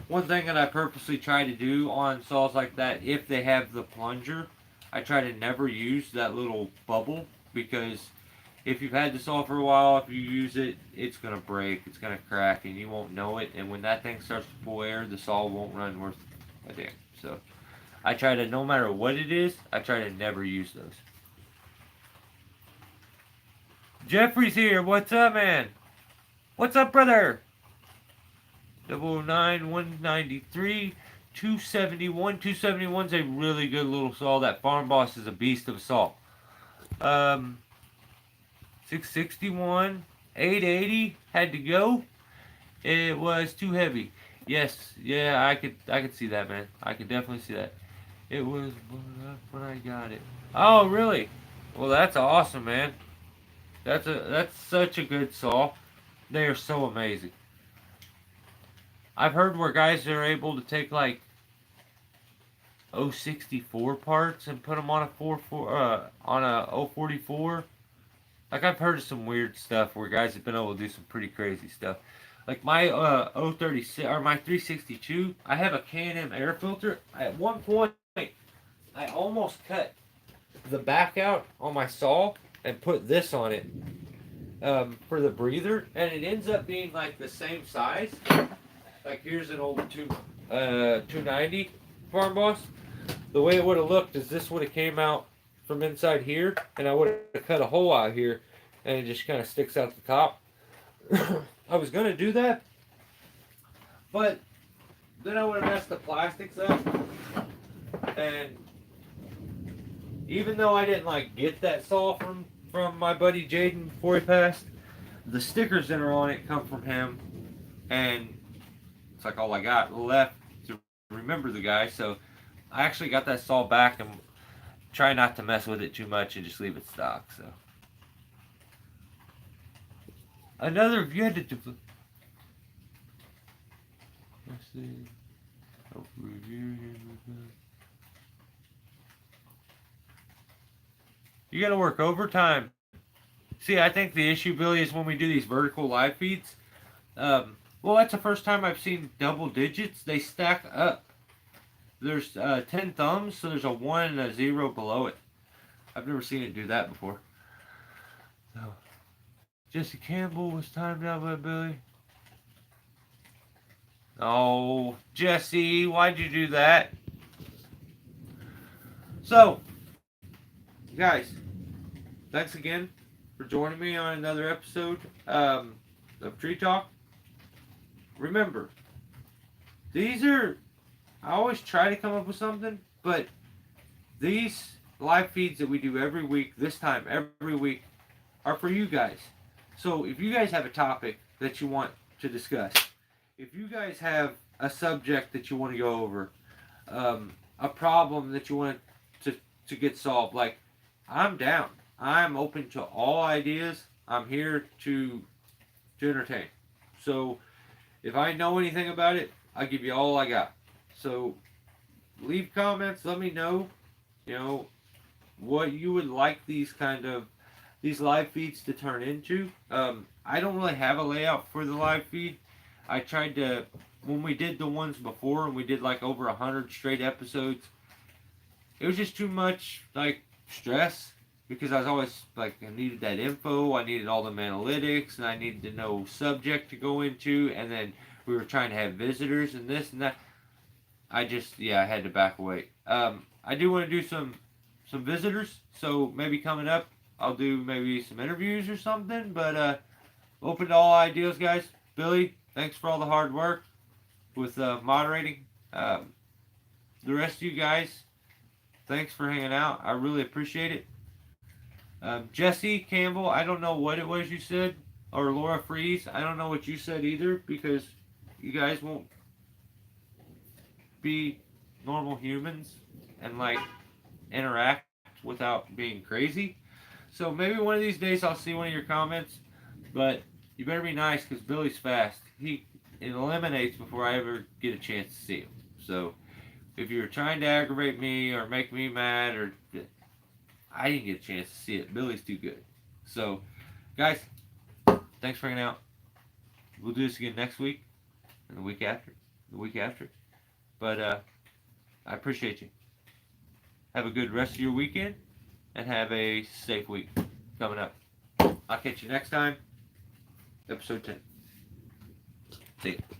Speaker 1: One thing that I purposely try to do on saws like that, if they have the plunger, I try to never use that little bubble, because if you've had the saw for a while, if you use it, it's going to break, it's going to crack, and you won't know it. And when that thing starts to pull air, the saw won't run worth a damn. So I try to, no matter what it is, I try to never use those. Jeffrey's here. What's up, man? What's up, brother? 009, 193, 271. 271's a really good little saw. That Farm Boss is a beast of a saw. 661, 880 had to go. It was too heavy. Yes, yeah, I could see that, man. I could definitely see that. It was when I got it. Oh, really? Well, that's awesome, man. That's such a good saw. They are so amazing. I've heard where guys are able to take like 064 parts and put them on a 044. Like, I've heard of some weird stuff where guys have been able to do some pretty crazy stuff. Like my 036 or my 362, I have a K&M air filter. At one point, I almost cut the back out on my saw and put this on it for the breather, and it ends up being like the same size. Like, here's an old 290 Farm Boss. The way it would have looked is this would have came out from inside here, and I would have cut a hole out here, and it just kind of sticks out the top. I was going to do that, but then I would have messed the plastics up. And even though I didn't like get that saw from my buddy Jaden before he passed, the stickers that are on it come from him, and it's like all I got left to remember the guy. So I actually got that saw back and try not to mess with it too much and just leave it stock. So another, if you had to do, let's see, you got to work overtime. See, I think the issue, Billy, is when we do these vertical live feeds. Well, that's the first time I've seen double digits. They stack up. There's 10 thumbs, so there's a 1 and a 0 below it. I've never seen it do that before. So, Jesse Campbell was timed out by Billy. Oh, Jesse, why'd you do that? So, guys, thanks again for joining me on another episode of Tree Talk. Remember, I always try to come up with something, but these live feeds that we do every week, this time every week, are for you guys. So if you guys have a topic that you want to discuss, if you guys have a subject that you want to go over, a problem that you want to get solved, like, I'm down. I'm open to all ideas. I'm here to entertain. So if I know anything about it, I'll give you all I got. So leave comments. Let me know, what you would like these live feeds to turn into. I don't really have a layout for the live feed. I tried to, when we did the ones before and we did like over 100 straight episodes, it was just too much like stress because I was always like, I needed that info, I needed all the analytics, and I needed to know subject to go into, and then we were trying to have visitors and this and that. I had to back away. I do want to do some visitors, so maybe coming up I'll do maybe some interviews or something. But open to all ideas, guys. Billy, thanks for all the hard work with moderating. The rest of you guys, thanks for hanging out. I really appreciate it. Jesse Campbell, I don't know what it was you said, or Laura Fries, I don't know what you said either, because you guys won't be normal humans and like interact without being crazy. So maybe one of these days I'll see one of your comments, but you better be nice because Billy's fast. He eliminates before I ever get a chance to see him. So if you're trying to aggravate me or make me mad, or I didn't get a chance to see it. Billy's too good. So guys, thanks for hanging out. We'll do this again next week and the week after. But I appreciate you. Have a good rest of your weekend and have a safe week coming up. I'll catch you next time. Episode 10. See ya.